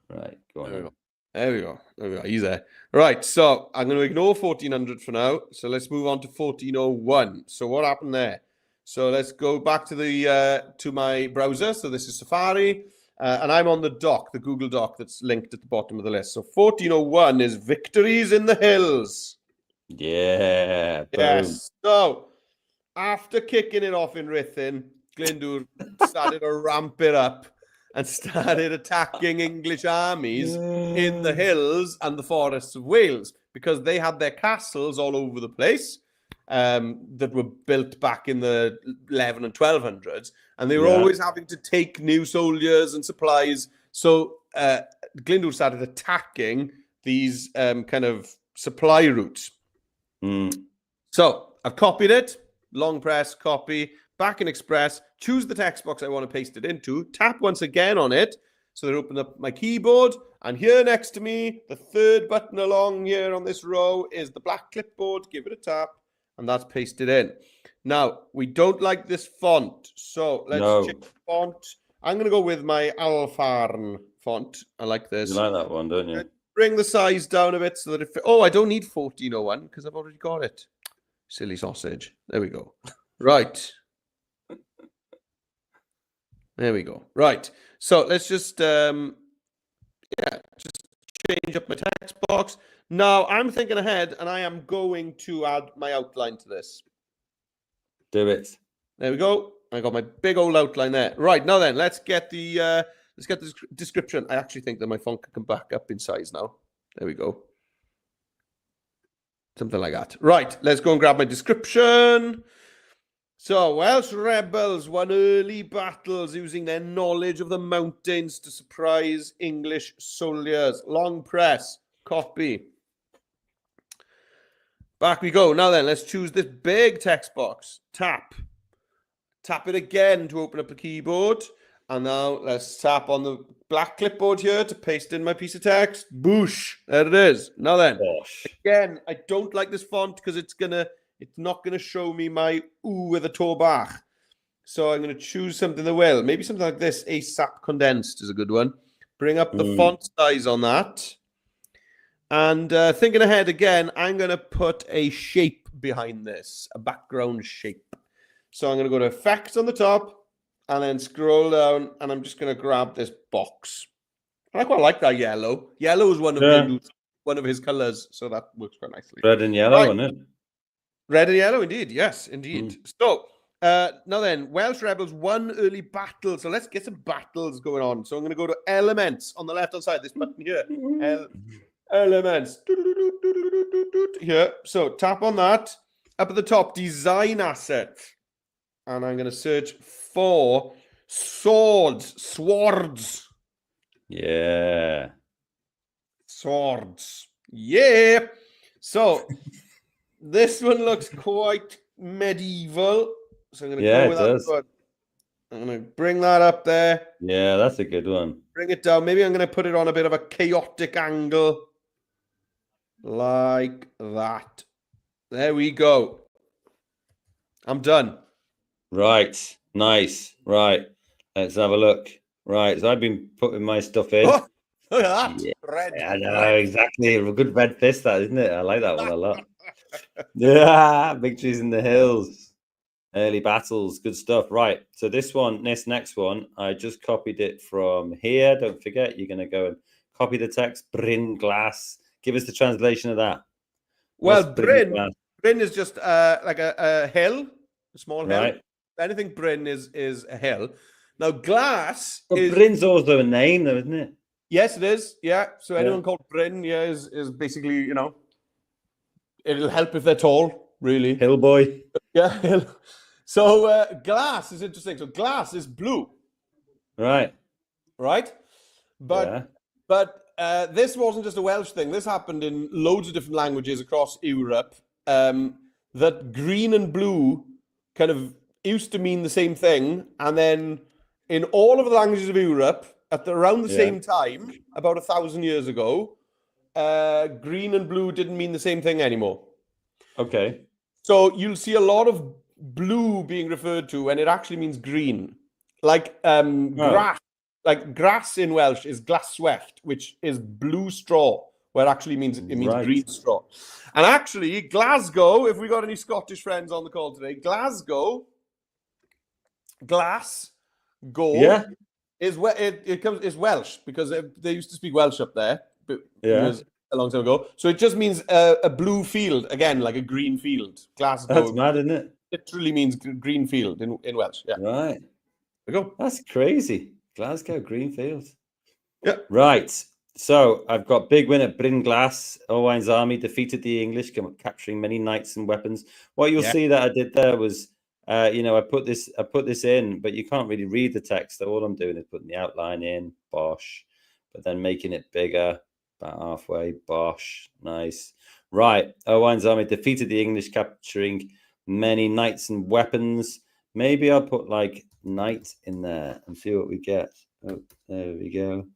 Speaker 1: Right. Go on.
Speaker 2: There we go. He's there. Right. So I'm going to ignore 1400 for now. So let's move on to 1401. So what happened there? So let's go back to my browser. So this is Safari. And I'm on the doc, the Google Doc that's linked at the bottom of the list. So 1401 is Victories in the Hills.
Speaker 1: Yeah. Boom.
Speaker 2: Yes. So after kicking it off in Ruthin, Glyndwr started to ramp it up and started attacking English armies in the hills and the forests of Wales because they had their castles all over the place that were built back in the 11 and 1200s. And they were always having to take new soldiers and supplies. So Glyndwr started attacking these kind of supply routes. So I've copied it. Long press, copy, back in Express, choose the text box I want to paste it into, tap once again on it, so that it opens up my keyboard, and here next to me, the third button along here on this row is the black clipboard, give it a tap, and that's pasted in. Now, we don't like this font, so let's check the font. I'm going to go with my Alfarn font. I like this.
Speaker 1: You like that one, don't you?
Speaker 2: Bring the size down a bit so that it fits. Oh, I don't need 1401 because I've already got it. Silly sausage. There we go. Right. There we go. Right. So let's just change up my text box. Now I'm thinking ahead and I am going to add my outline to this.
Speaker 1: Do it.
Speaker 2: There we go. I got my big old outline there. Right. Now then, let's get the description. I actually think that my font can come back up in size now. There we go. Something like that. Right, let's go and grab my description. So, Welsh rebels won early battles using their knowledge of the mountains to surprise English soldiers. Long press, copy. Back we go. Now then, let's choose this big text box. Tap. Tap it again to open up the keyboard. And now let's tap on the black clipboard here to paste in my piece of text. Boosh. There it is. Now then, again, I don't like this font because it's not gonna show me my ooh with a toe bach. So I'm gonna choose something that will. Maybe something like this. ASAP condensed is a good one. Bring up the font size on that. And thinking ahead again, I'm gonna put a shape behind this, a background shape. So I'm gonna go to effects on the top. And then scroll down, and I'm just going to grab this box. I quite like that yellow. Yellow is one of his colors, so that works quite nicely.
Speaker 1: Red and yellow, isn't it?
Speaker 2: Red and yellow, indeed. Yes, indeed. So, now then, Welsh rebels won early battle. So let's get some battles going on. So I'm going to go to elements on the left-hand side, this button here. Elements. Here. So tap on that. Up at the top, design asset. And I'm going to search for swords.
Speaker 1: Yeah.
Speaker 2: Swords. Yeah. So this one looks quite medieval. So I'm going to go with that one. I'm going to bring that up there.
Speaker 1: Yeah, that's a good one.
Speaker 2: Bring it down. Maybe I'm going to put it on a bit of a chaotic angle. Like that. There we go. I'm done.
Speaker 1: Right. Nice. Right. Let's have a look. Right. So I've been putting my stuff in.
Speaker 2: Oh, look at that.
Speaker 1: Yeah,
Speaker 2: Red.
Speaker 1: I know,
Speaker 2: Red.
Speaker 1: exactly. A good red fist, that, isn't it? I like that one a lot. Yeah, victories in the hills. Early battles, good stuff. Right. So this next one, I just copied it from here. Don't forget, you're going to go and copy the text. Bryn glass. Give us the translation of that.
Speaker 2: Well,
Speaker 1: What's Bryn glass?
Speaker 2: Bryn is just like a hill, a small hill.
Speaker 1: Right.
Speaker 2: Anything Bryn is a hill. Now, glass
Speaker 1: But
Speaker 2: is...
Speaker 1: Bryn's also a name, though, isn't it?
Speaker 2: Yes, it is. Yeah. So anyone
Speaker 1: Yeah.
Speaker 2: called Bryn, is basically, you know, it'll help if they're tall, really.
Speaker 1: Hill boy.
Speaker 2: Yeah. Hill. So glass is interesting. So glass is blue.
Speaker 1: Right.
Speaker 2: Right. But
Speaker 1: Yeah.
Speaker 2: this wasn't just a Welsh thing. This happened in loads of different languages across Europe. That green and blue kind of used to mean the same thing, and then in all of the languages of Europe, around the same time, about 1,000 years ago, green and blue didn't mean the same thing anymore.
Speaker 1: Okay.
Speaker 2: So you'll see a lot of blue being referred to when it actually means green, like grass. Like grass in Welsh is glaswellt, which is blue straw, where it actually means green straw. And actually, Glasgow, if we got any Scottish friends on the call today, Glasgow,
Speaker 1: Yeah.
Speaker 2: is Welsh, because they used to speak Welsh up there, but
Speaker 1: Yeah.
Speaker 2: a long time ago. So it just means a blue field, again, like a green field. Glasgow.
Speaker 1: That's mad, isn't it?
Speaker 2: Literally means green field in Welsh. Yeah.
Speaker 1: Right.
Speaker 2: There we go.
Speaker 1: That's crazy. Glasgow Greenfield.
Speaker 2: Yeah.
Speaker 1: Right. So I've got big win at Bryn Glass. Owain's army defeated the English, capturing many knights and weapons. What you'll see that I did there was, I put this in, but you can't really read the text. So all I'm doing is putting the outline in, bosh, but then making it bigger, about halfway, bosh, nice. Right. Owain's army defeated the English, capturing many knights and weapons. Maybe I'll put like knight in there and see what we get. Oh, there we go.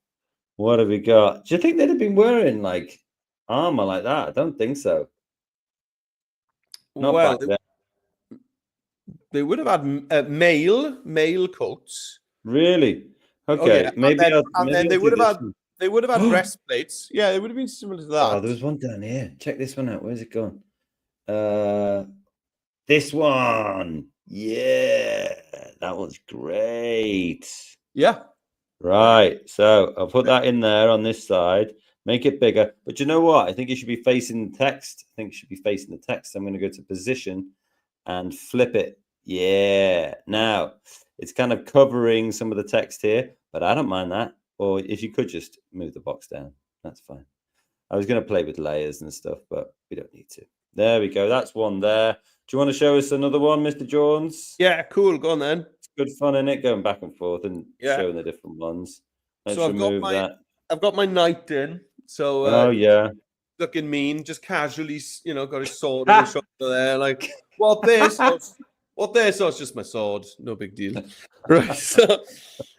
Speaker 1: What have we got? Do you think they'd have been wearing like armor like that? I don't think so. Not
Speaker 2: Well,
Speaker 1: back then.
Speaker 2: they would have had male coats.
Speaker 1: Really? Okay. Maybe
Speaker 2: they would have had breastplates. Yeah, it would have been similar to that.
Speaker 1: Oh, there was one down here. Check this one out. Where's it gone? This one. Yeah, that one's great.
Speaker 2: Yeah.
Speaker 1: Right. So I'll put that in there on this side, make it bigger. But you know what? I think it should be facing the text. I think it should be facing the text. I'm going to go to position and flip it. Yeah. Now it's kind of covering some of the text here, but I don't mind that. Or if you could just move the box down, that's fine. I was going to play with layers and stuff, but we don't need to. There we go. That's one there. Do you want to show us another one, Mr. Jones?
Speaker 2: Yeah, cool. Go on then.
Speaker 1: It's good fun, isn't it? Going back and forth and showing the different ones. Let's remove that.
Speaker 2: I've got my knight in. So
Speaker 1: oh yeah.
Speaker 2: Looking mean, just casually, got his sword on his shoulder there. Like, what this? What this? Oh, it's just my sword. No big deal. Right. So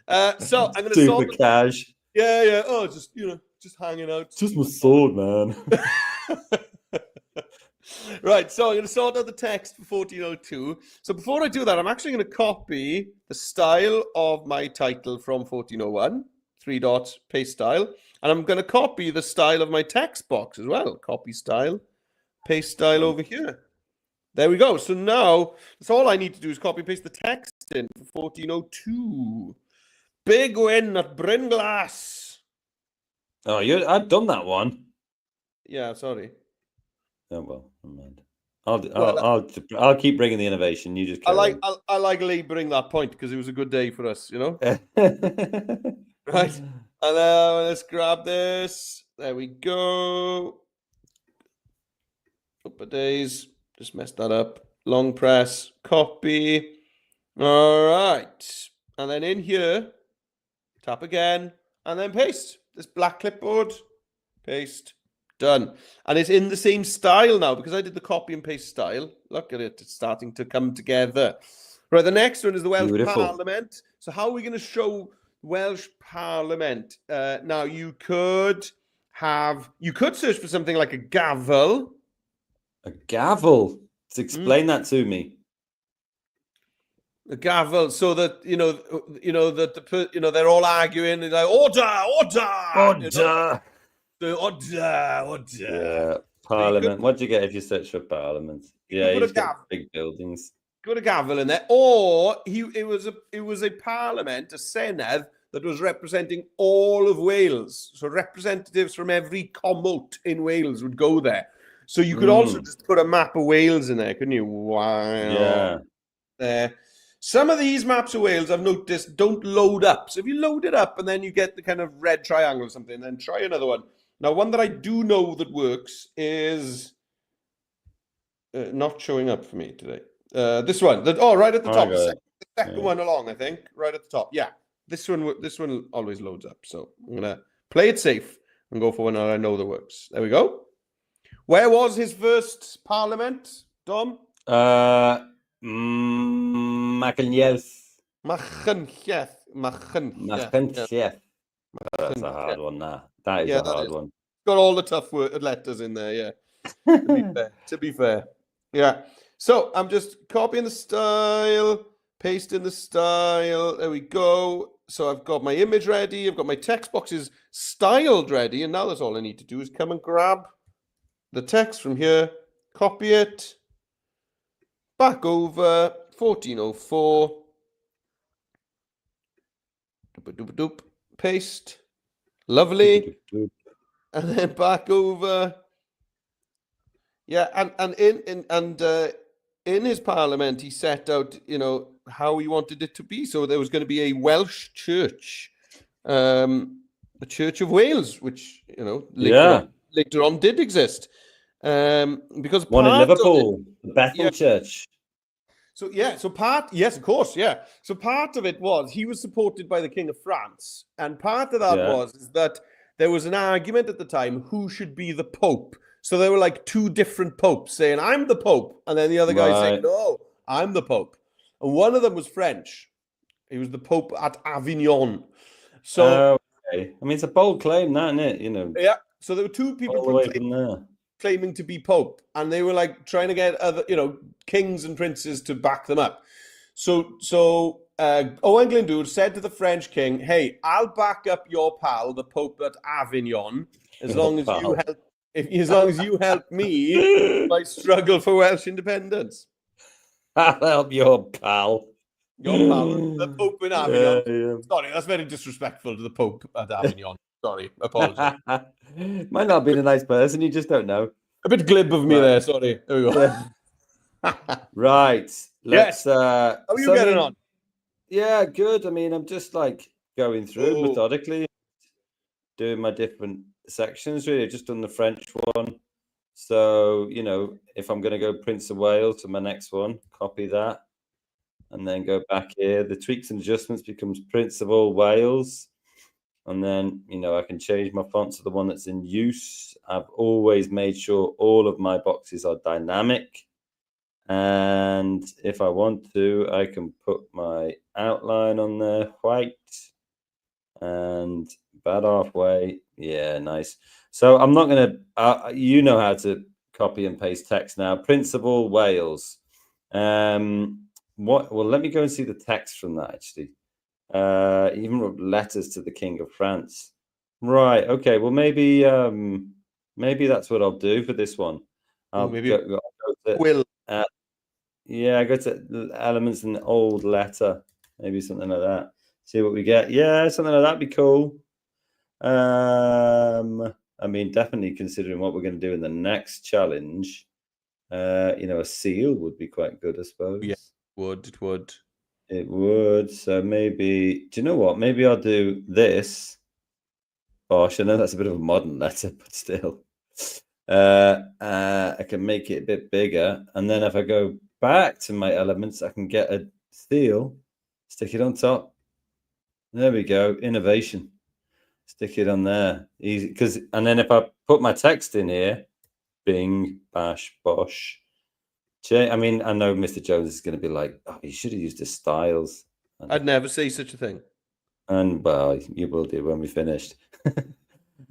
Speaker 2: I'm gonna
Speaker 1: super cash.
Speaker 2: Yeah. Oh, just hanging out.
Speaker 1: It's just my sword, man.
Speaker 2: Right, so I'm going to sort out the text for 1402. So before I do that, I'm actually going to copy the style of my title from 1401, 3 dots, paste style. And I'm going to copy the style of my text box as well. Copy style, paste style over here. There we go. So now, that's all I need to do is copy and paste the text in for 1402. Big win at Bryn Glass.
Speaker 1: Oh, I've done that one.
Speaker 2: Yeah, sorry.
Speaker 1: Oh well, never mind. I'll keep bringing the innovation. You just
Speaker 2: I like laboring that point because it was a good day for us, Right, and let's grab this. There we go. Couple of days. Just messed that up. Long press, copy. All right, and then in here, tap again, and then paste. This black clipboard, paste. Done. And it's in the same style now because I did the copy and paste style. Look at it. It's starting to come together. Right. The next one is the Welsh Parliament. So how are we going to show Welsh Parliament? Now you could search for something like a gavel.
Speaker 1: A gavel? Explain that to me.
Speaker 2: The gavel, so that they're all arguing. They're like, order. Order.
Speaker 1: Yeah,
Speaker 2: So
Speaker 1: Parliament. What do you get if you search for Parliament?
Speaker 2: you
Speaker 1: Yeah,
Speaker 2: could
Speaker 1: you
Speaker 2: put a
Speaker 1: just get
Speaker 2: gavel.
Speaker 1: big buildings.
Speaker 2: Put a gavel in there, or it was a parliament, a senedd that was representing all of Wales. So representatives from every commot in Wales would go there. So you could also just put a map of Wales in there, couldn't you? Wow.
Speaker 1: Yeah.
Speaker 2: Some of these maps of Wales I've noticed don't load up. So if you load it up and then you get the kind of red triangle or something, then try another one. Now, one that I do know that works is not showing up for me today. This one. Right at the top. The second one along, I think. Right at the top. Yeah. This one always loads up. So I'm going to play it safe and go for one that I know that works. There we go. Where was his first parliament, Dom?
Speaker 1: Machynlleth.
Speaker 2: Machynlleth.
Speaker 1: That's a hard one, that is a hard one.
Speaker 2: Got all the tough letters in there, yeah. To be fair. Yeah. So I'm just copying the style, pasting the style. There we go. So I've got my image ready. I've got my text boxes styled ready. And now that's all I need to do is come and grab the text from here, copy it, back over, 1404. Doop, paste. Lovely. And then back over. Yeah, and in his parliament, he set out, how he wanted it to be. So there was going to be a Welsh church, the Church of Wales, which later on did exist. Because
Speaker 1: one in Liverpool, the Bethel Church.
Speaker 2: So yes, of course, yeah. So part of it was he was supported by the King of France, and part of that was that there was an argument at the time who should be the Pope. So there were like two different popes saying, I'm the Pope. And then the other guy saying, no, I'm the Pope. And one of them was French. He was the Pope at Avignon. So,
Speaker 1: I mean, it's a bold claim, that, isn't it?
Speaker 2: Yeah. So there were two people claiming to be Pope. And they were like trying to get other, kings and princes to back them up. So Owen Glyndwr said to the French king, hey, I'll back up your pal, the Pope at Avignon, as long as you help me in my struggle for Welsh independence.
Speaker 1: I'll help your pal.
Speaker 2: Your pal, the Pope in Avignon. Yeah. Sorry, that's very disrespectful to the Pope at Avignon. Sorry, apologies.
Speaker 1: Might not have been a nice person, you just don't know.
Speaker 2: A bit glib of me there, sorry. There we go.
Speaker 1: Right. Let's
Speaker 2: how are you getting on?
Speaker 1: Yeah, good. I mean, I'm just like going through methodically, doing my different sections, really. I've just done the French one. So, if I'm going to go Prince of Wales to my next one, copy that and then go back here. The tweaks and adjustments becomes Prince of all Wales. And then, I can change my font to the one that's in use. I've always made sure all of my boxes are dynamic. And if I want to, I can put my outline on there, white, and bad halfway. Yeah, nice. So I'm not going to, you know how to copy and paste text now. Prince of all Wales. Well, let me go and see the text from that, actually. Even wrote letters to the King of France. Right. Okay. Well, maybe that's what I'll do for this one. I'll go to, I go to elements in the old letter, maybe something like that. See what we get. Yeah, something like that'd be cool. I mean, definitely considering what we're going to do in the next challenge, a seal would be quite good, I suppose.
Speaker 2: Yeah, it
Speaker 1: would. So maybe, do you know what? Maybe I'll do this. Gosh, I know that's a bit of a modern letter, but still. I can make it a bit bigger. And then if I go back to my elements, I can get a seal, stick it on top. There we go. Innovation. Stick it on there. Easy. And then if I put my text in here, bing, bash, bosh. I mean, I know Mr. Jones is going to be like, oh, you should have used the styles.
Speaker 2: I'd never say such a thing.
Speaker 1: And, well, you will do when we finished.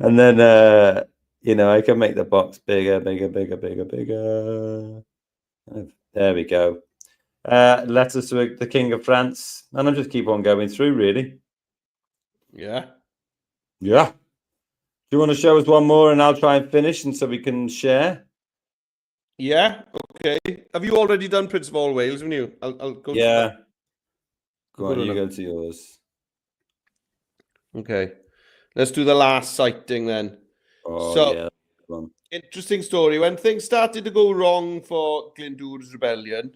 Speaker 1: And then, I can make the box bigger. There we go. letters to the King of France, and I'll just keep on going through, really.
Speaker 2: Yeah.
Speaker 1: Yeah. Do you want to show us one more, and I'll try and finish, and so we can share?
Speaker 2: Yeah. Okay. Have you already done Prince of All Wales? Haven't you? I'll go.
Speaker 1: Yeah. Go on,
Speaker 2: to
Speaker 1: you
Speaker 2: them.
Speaker 1: go to yours.
Speaker 2: Okay. Let's do the last sighting then.
Speaker 1: Oh,
Speaker 2: So,
Speaker 1: yeah. Go on.
Speaker 2: interesting story. When things started to go wrong for Glyndwr's rebellion,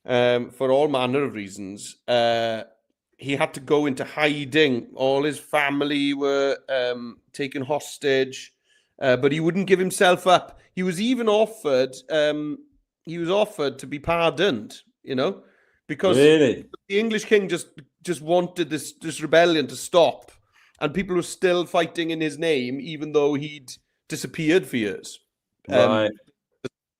Speaker 2: for all manner of reasons, he had to go into hiding. All his family were taken hostage, but he wouldn't give himself up. He was even offered. He was offered to be pardoned. You know, because
Speaker 1: Really?
Speaker 2: the English king just wanted this rebellion to stop, and people were still fighting in his name, even though he'd disappeared for years.
Speaker 1: Right.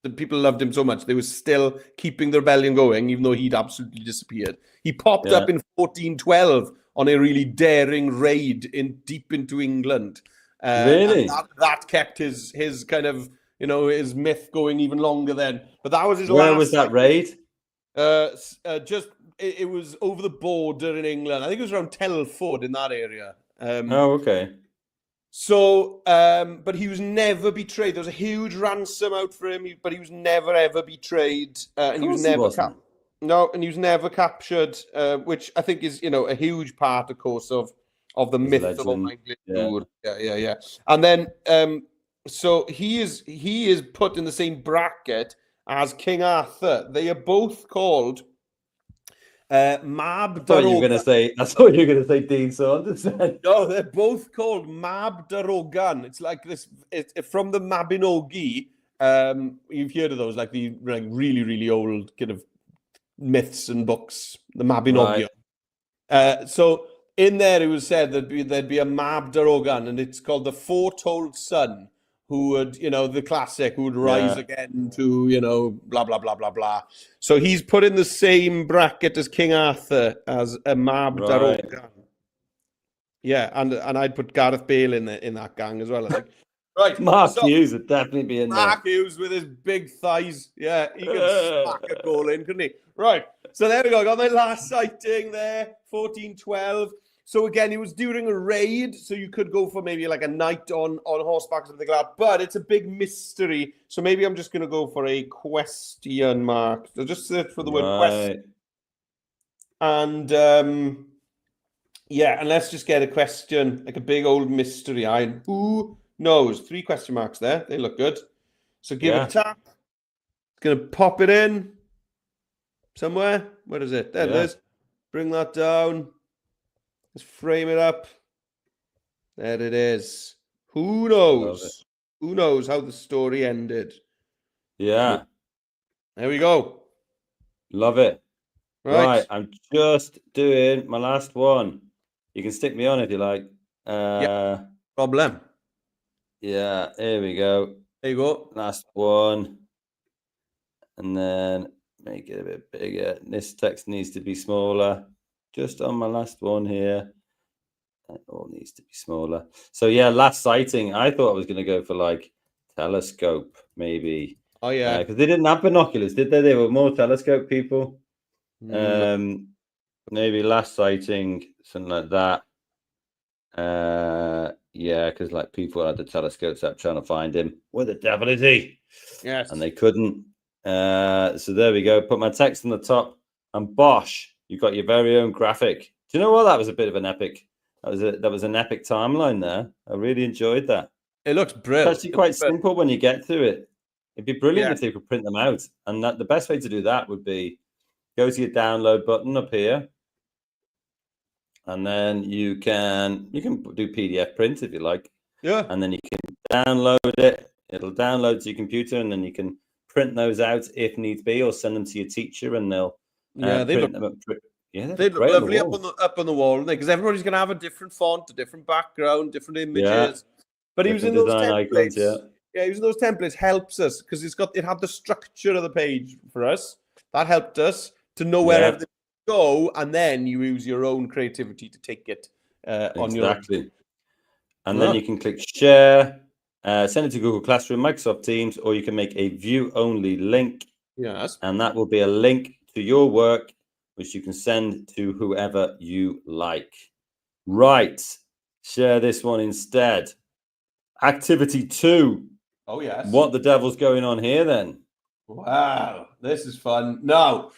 Speaker 2: The people loved him so much, they were still keeping the rebellion going, even though he'd absolutely disappeared. He popped up in 1412 on a really daring raid deep into England.
Speaker 1: Really?
Speaker 2: And that kept his kind of, his myth going even longer then. But that was his
Speaker 1: Where
Speaker 2: last.
Speaker 1: was that raid?
Speaker 2: It was over the border in England. I think it was around Telford in that area.
Speaker 1: Oh, okay.
Speaker 2: So, but he was never betrayed. There was a huge ransom out for him, but he was never ever betrayed, and he was never and he was never captured, which I think is a huge part, of course, of the myth of Glyndwr. Yeah. And then, so he is put in the same bracket as King Arthur. They are both called Mab Darogan.
Speaker 1: I thought you were going to say Dean Saunders.
Speaker 2: No, they're both called Mab Darogan. It's like this. It's from the Mabinogi. You've heard of those, like the really, really old kind of myths and books. The Mabinogi. Right. So in there, it was said there'd be a Mab Darogan, and it's called the foretold son, who would, the classic, who would rise again to, blah, blah, blah, blah, blah. So he's put in the same bracket as King Arthur, as a Mab Darogan. Yeah, and I'd put Gareth Bale in that gang as well, I think. Right.
Speaker 1: Mark Hughes would definitely be in there.
Speaker 2: Mark Hughes with his big thighs. Yeah, he could smack a goal in, couldn't he? Right. So there we go. Got my last sighting there, 1412. So again, it was during a raid, so you could go for maybe like a night on horseback or something like that. But it's a big mystery, so maybe I'm just going to go for a question mark. So just search for the word question. And yeah, and let's just get a question, like a big old mystery. Who knows? 3 question marks there. They look good. So give it a tap. It's going to pop it in somewhere. Where is it? There it is. Bring that down. Let's frame it up. There it is. Who knows? Who knows how the story ended?
Speaker 1: Yeah.
Speaker 2: There we go.
Speaker 1: Love it. Right. I'm just doing my last one. You can stick me on if you like.
Speaker 2: Yeah. Problem.
Speaker 1: Yeah. Here we go.
Speaker 2: There you go.
Speaker 1: Last one. And then make it a bit bigger. This text needs to be smaller. Just on my last one here. It all needs to be smaller. So yeah, last sighting. I thought I was going to go for like telescope, maybe.
Speaker 2: Oh yeah.
Speaker 1: Because they didn't have binoculars, did they? They were more telescope people. Maybe last sighting, something like that. Yeah, because like people had the telescopes up trying to find him. Where the devil is he?
Speaker 2: Yes.
Speaker 1: And they couldn't. So there we go. Put my text on the top, and bosh, you got your very own graphic. Do you know what? That was a bit of an epic. That was an epic timeline there. I really enjoyed that.
Speaker 2: It looks brilliant.
Speaker 1: It's actually quite simple when you get through it. It'd be brilliant if they could print them out. And the best way to do that would be go to your download button up here. And then you can do PDF print if you like.
Speaker 2: Yeah.
Speaker 1: And then you can download it. It'll download to your computer, and then you can print those out if needs be, or send them to your teacher, and they'll print them up. Yeah,
Speaker 2: they look lovely up on the wall, because everybody's going to have a different font, a different background, different images.
Speaker 1: Yeah.
Speaker 2: But using those templates,
Speaker 1: icons,
Speaker 2: using those templates helps us, because it had the structure of the page for us. That helped us to know where everything go, and then you use your own creativity to take it on your own.
Speaker 1: Exactly. And then you can click share, send it to Google Classroom, Microsoft Teams, or you can make a view only link.
Speaker 2: Yes.
Speaker 1: And that will be a link to to your work, which you can send to whoever you like. Right. Share this one instead. Activity 2.
Speaker 2: Oh, yes.
Speaker 1: What the devil's going on here then?
Speaker 2: Wow, this is fun. Now,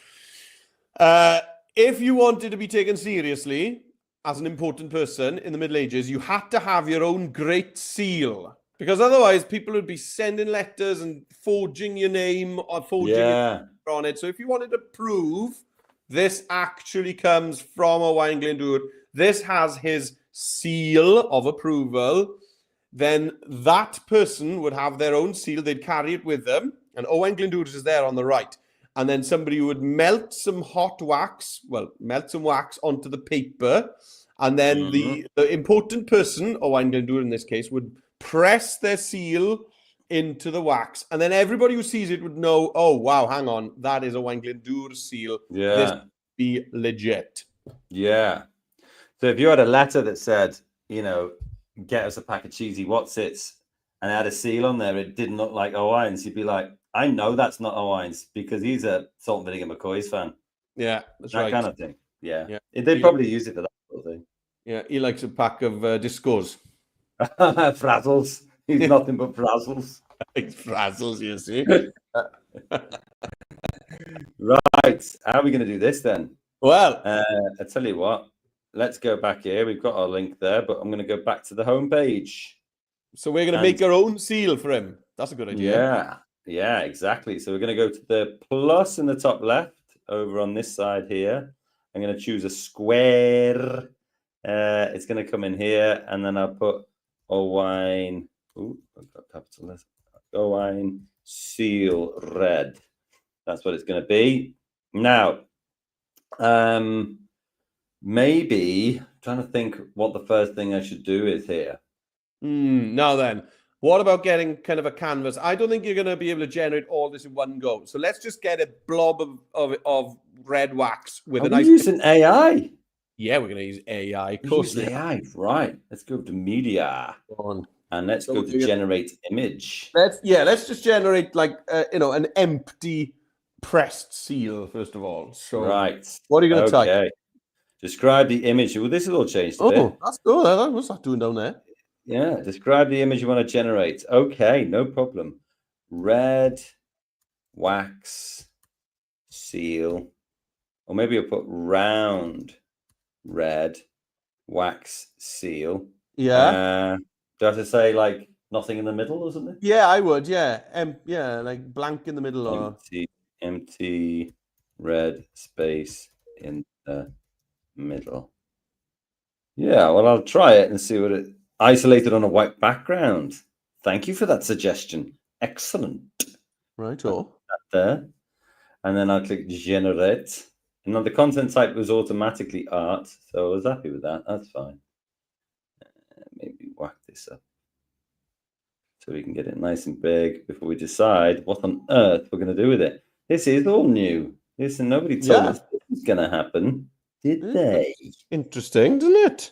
Speaker 2: if you wanted to be taken seriously as an important person in the Middle Ages, you had to have your own great seal. Because otherwise, people would be sending letters and forging your name or forging your on it. So if you wanted to prove this actually comes from Owain Glyndwr, this has his seal of approval, then that person would have their own seal. They'd carry it with them. And Owain Glyndwr is there on the right. And then somebody would melt some wax onto the paper. And then the important person, Owain Glyndwr in this case, would press their seal into the wax. And then everybody who sees it would know, oh, wow, hang on, that is Owain Glyndwr's seal.
Speaker 1: Yeah.
Speaker 2: This would be legit.
Speaker 1: Yeah. So if you had a letter that said, get us a pack of cheesy Wotsits, and it had a seal on there, it didn't look like Owain's, you'd be like, I know that's not Owain's because he's a Salt and Vinegar McCoy's fan.
Speaker 2: Yeah, that's
Speaker 1: that
Speaker 2: right.
Speaker 1: kind of thing. Yeah.
Speaker 2: They
Speaker 1: probably use it for that sort of thing.
Speaker 2: Yeah, he likes a pack of Discos.
Speaker 1: Frazzles. He's nothing but frazzles.
Speaker 2: It's frazzles, you see.
Speaker 1: Right. How are we going to do this then?
Speaker 2: Well,
Speaker 1: I tell you what. Let's go back here. We've got our link there, but I'm going to go back to the home page.
Speaker 2: So we're going to make our own seal for him. That's a good idea.
Speaker 1: Yeah, exactly. So we're going to go to the plus in the top left over on this side here. I'm going to choose a square. It's going to come in here, and then I'll put Owain. Ooh, I've got capitalism. Owain seal red. That's what it's going to be. Now, maybe I'm trying to think what the first thing I should do is here.
Speaker 2: Now then, what about getting kind of a canvas? I don't think you're going to be able to generate all this in one go. So let's just get a blob of red wax with a nice.
Speaker 1: Using AI.
Speaker 2: Yeah, we're going to use AI. Of course,
Speaker 1: AI. Right. Let's go to media. And let's go to generate image.
Speaker 2: Let's just generate like an empty pressed seal first of all. So
Speaker 1: right.
Speaker 2: What are you going to type?
Speaker 1: Describe the image. Well, this has all changed a bit.
Speaker 2: That's good. What's that doing down there?
Speaker 1: Yeah. Describe the image you want to generate. Okay, no problem. Red wax seal, or maybe I'll put round red wax seal.
Speaker 2: Yeah.
Speaker 1: Do I have to say like nothing in the middle or something?
Speaker 2: Yeah, I would. Yeah. Like blank in the middle or
Speaker 1: empty red space in the middle. Yeah, well, I'll try it and see what it isolated on a white background. Thank you for that suggestion. Excellent.
Speaker 2: Right.
Speaker 1: There. And then I'll click generate. And then the content type was automatically art. So I was happy with that. That's fine. Maybe whack this up so we can get it nice and big before we decide what on earth we're going to do with it. This is all new. Listen, nobody told us this was going to happen, did they?
Speaker 2: Interesting, doesn't it?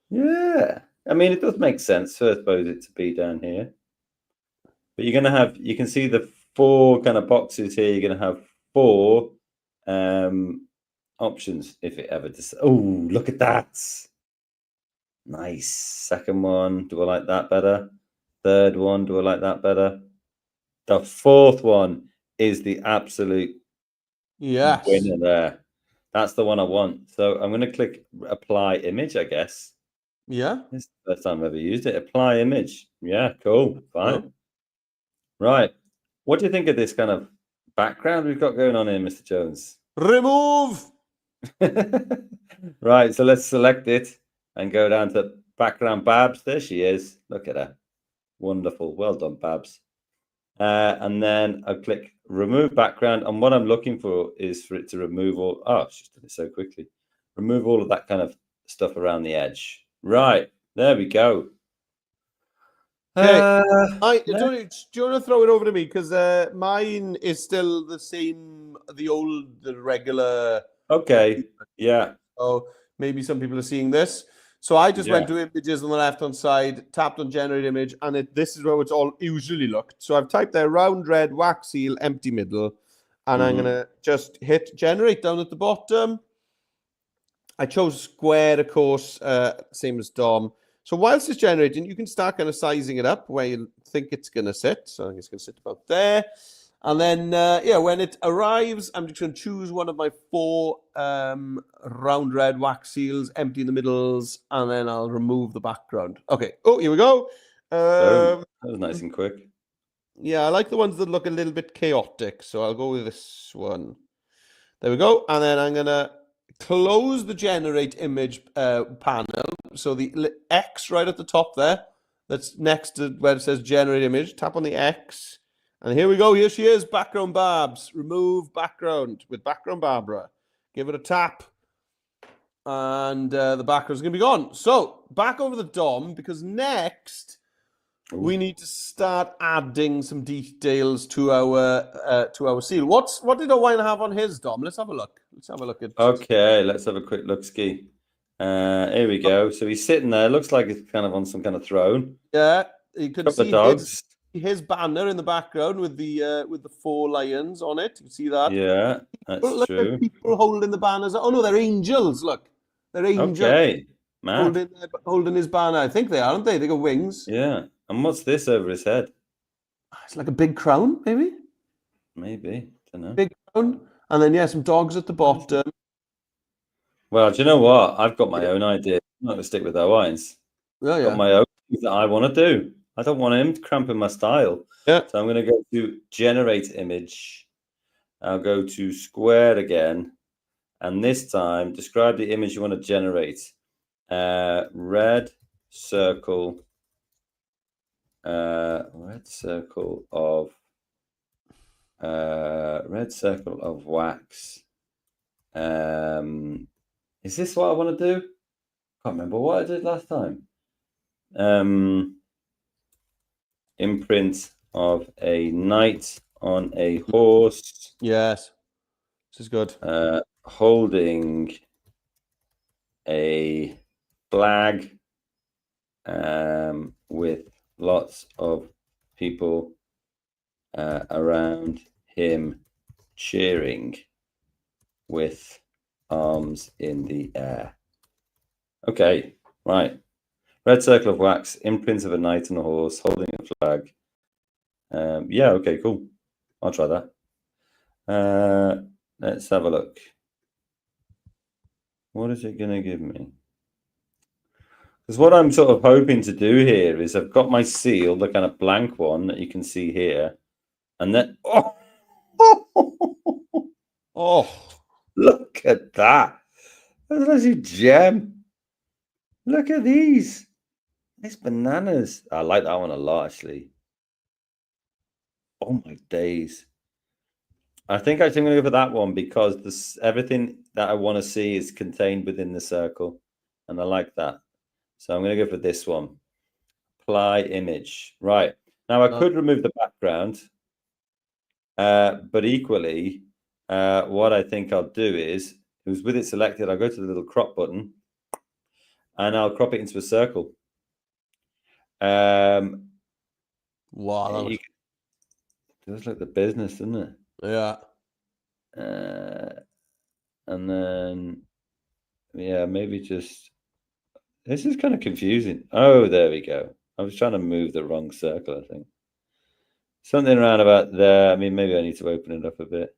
Speaker 1: Yeah. I mean, it does make sense, I suppose, it to be down here. But you're going to have, you can see the 4 kind of boxes here. You're going to have 4 options if it ever does. Oh, look at that. Nice. Second one. Do I like that better? Third one. Do I like that better? The fourth one is the absolute winner there. That's the one I want. So I'm going to click apply image, I guess.
Speaker 2: Yeah.
Speaker 1: This is the first time I've ever used it. Apply image. Yeah, cool. Fine.
Speaker 2: Cool.
Speaker 1: Right. What do you think of this kind of background we've got going on here, Mr. Jones?
Speaker 2: Remove.
Speaker 1: Right. So let's select it and go down to background Babs. There she is. Look at her. Wonderful. Well done, Babs. And then I'll click remove background. And what I'm looking for is for it to remove all. Oh, she's done it so quickly. Remove all of that kind of stuff around the edge. Right. There we go.
Speaker 2: Okay. Do you want to throw it over to me? Because mine is still the same, the regular.
Speaker 1: Okay. Yeah.
Speaker 2: So maybe some people are seeing this. So I just went to images on the left-hand side, tapped on generate image, and this is where it's all usually looked. So I've typed there round red wax seal, empty middle, And I'm going to just hit generate down at the bottom. I chose square, of course, same as Dom. So whilst it's generating, you can start kind of sizing it up where you think it's going to sit. So I think it's going to sit about there. And then, yeah, when it arrives, I'm just going to choose one of my 4 round red wax seals, empty the middles, and then I'll remove the background. Okay. Oh, here we go.
Speaker 1: That was nice and quick.
Speaker 2: Yeah, I like the ones that look a little bit chaotic. So I'll go with this one. There we go. And then I'm going to close the generate image panel. So the X right at the top there, that's next to where it says generate image. Tap on the X. And here we go. Here she is, background Babs. Remove background with background Barbara. Give it a tap. And the background's going to be gone. So back over the DOM, because next we need to start adding some details to our seal. What did Owain have on his DOM? Let's have a look. Let's have a look at.
Speaker 1: Okay, let's have a quick look ski. Here we go. So he's sitting there. Looks like he's kind of on some kind of throne.
Speaker 2: Yeah, you can see
Speaker 1: dogs.
Speaker 2: His banner in the background with the 4 lions on it. You can see that?
Speaker 1: Yeah, that's true.
Speaker 2: At people holding the banners. Oh no, they're angels. Look, they're angels.
Speaker 1: Okay,
Speaker 2: holding his banner. I think they are, aren't they? They got wings.
Speaker 1: Yeah. And what's this over his head?
Speaker 2: It's like a big crown, maybe.
Speaker 1: Maybe. Don't know.
Speaker 2: Big crown, and then some dogs at the bottom.
Speaker 1: Well, do you know what? I've got my own idea. I'm not going to stick with Owain's.
Speaker 2: Oh, yeah.
Speaker 1: Got my own things that I want to do. I don't want him cramping my style.
Speaker 2: Yeah.
Speaker 1: So I'm going to go to generate image. I'll go to square again. And this time, describe the image you want to generate. Red circle of wax. Is this what I want to do? Can't remember what I did last time. Imprint of a knight on a horse.
Speaker 2: Yes, this is good.
Speaker 1: Holding a flag with lots of people around him cheering with arms in the air. Okay, right. Red circle of wax, imprint of a knight on a horse, holding a flag. Yeah, okay, cool. I'll try that. Let's have a look. What is it going to give me? Because what I'm sort of hoping to do here is I've got my seal, the kind of blank one that you can see here. And then,
Speaker 2: oh,
Speaker 1: look at that. That's a gem. Look at these. Nice bananas. I like that one a lot, actually. Oh, my days. I think I'm going to go for that one because everything that I want to see is contained within the circle. And I like that. So I'm going to go for this one. Apply image. Right. Now, I could remove the background. But equally, what I think I'll do is, with it selected, I'll go to the little crop button. And I'll crop it into a circle.
Speaker 2: Wow.
Speaker 1: It looks like the business, doesn't it?
Speaker 2: Yeah.
Speaker 1: And then, yeah, maybe just... This is kind of confusing. Oh, there we go. I was trying to move the wrong circle, I think. Something around about there. I mean, maybe I need to open it up a bit.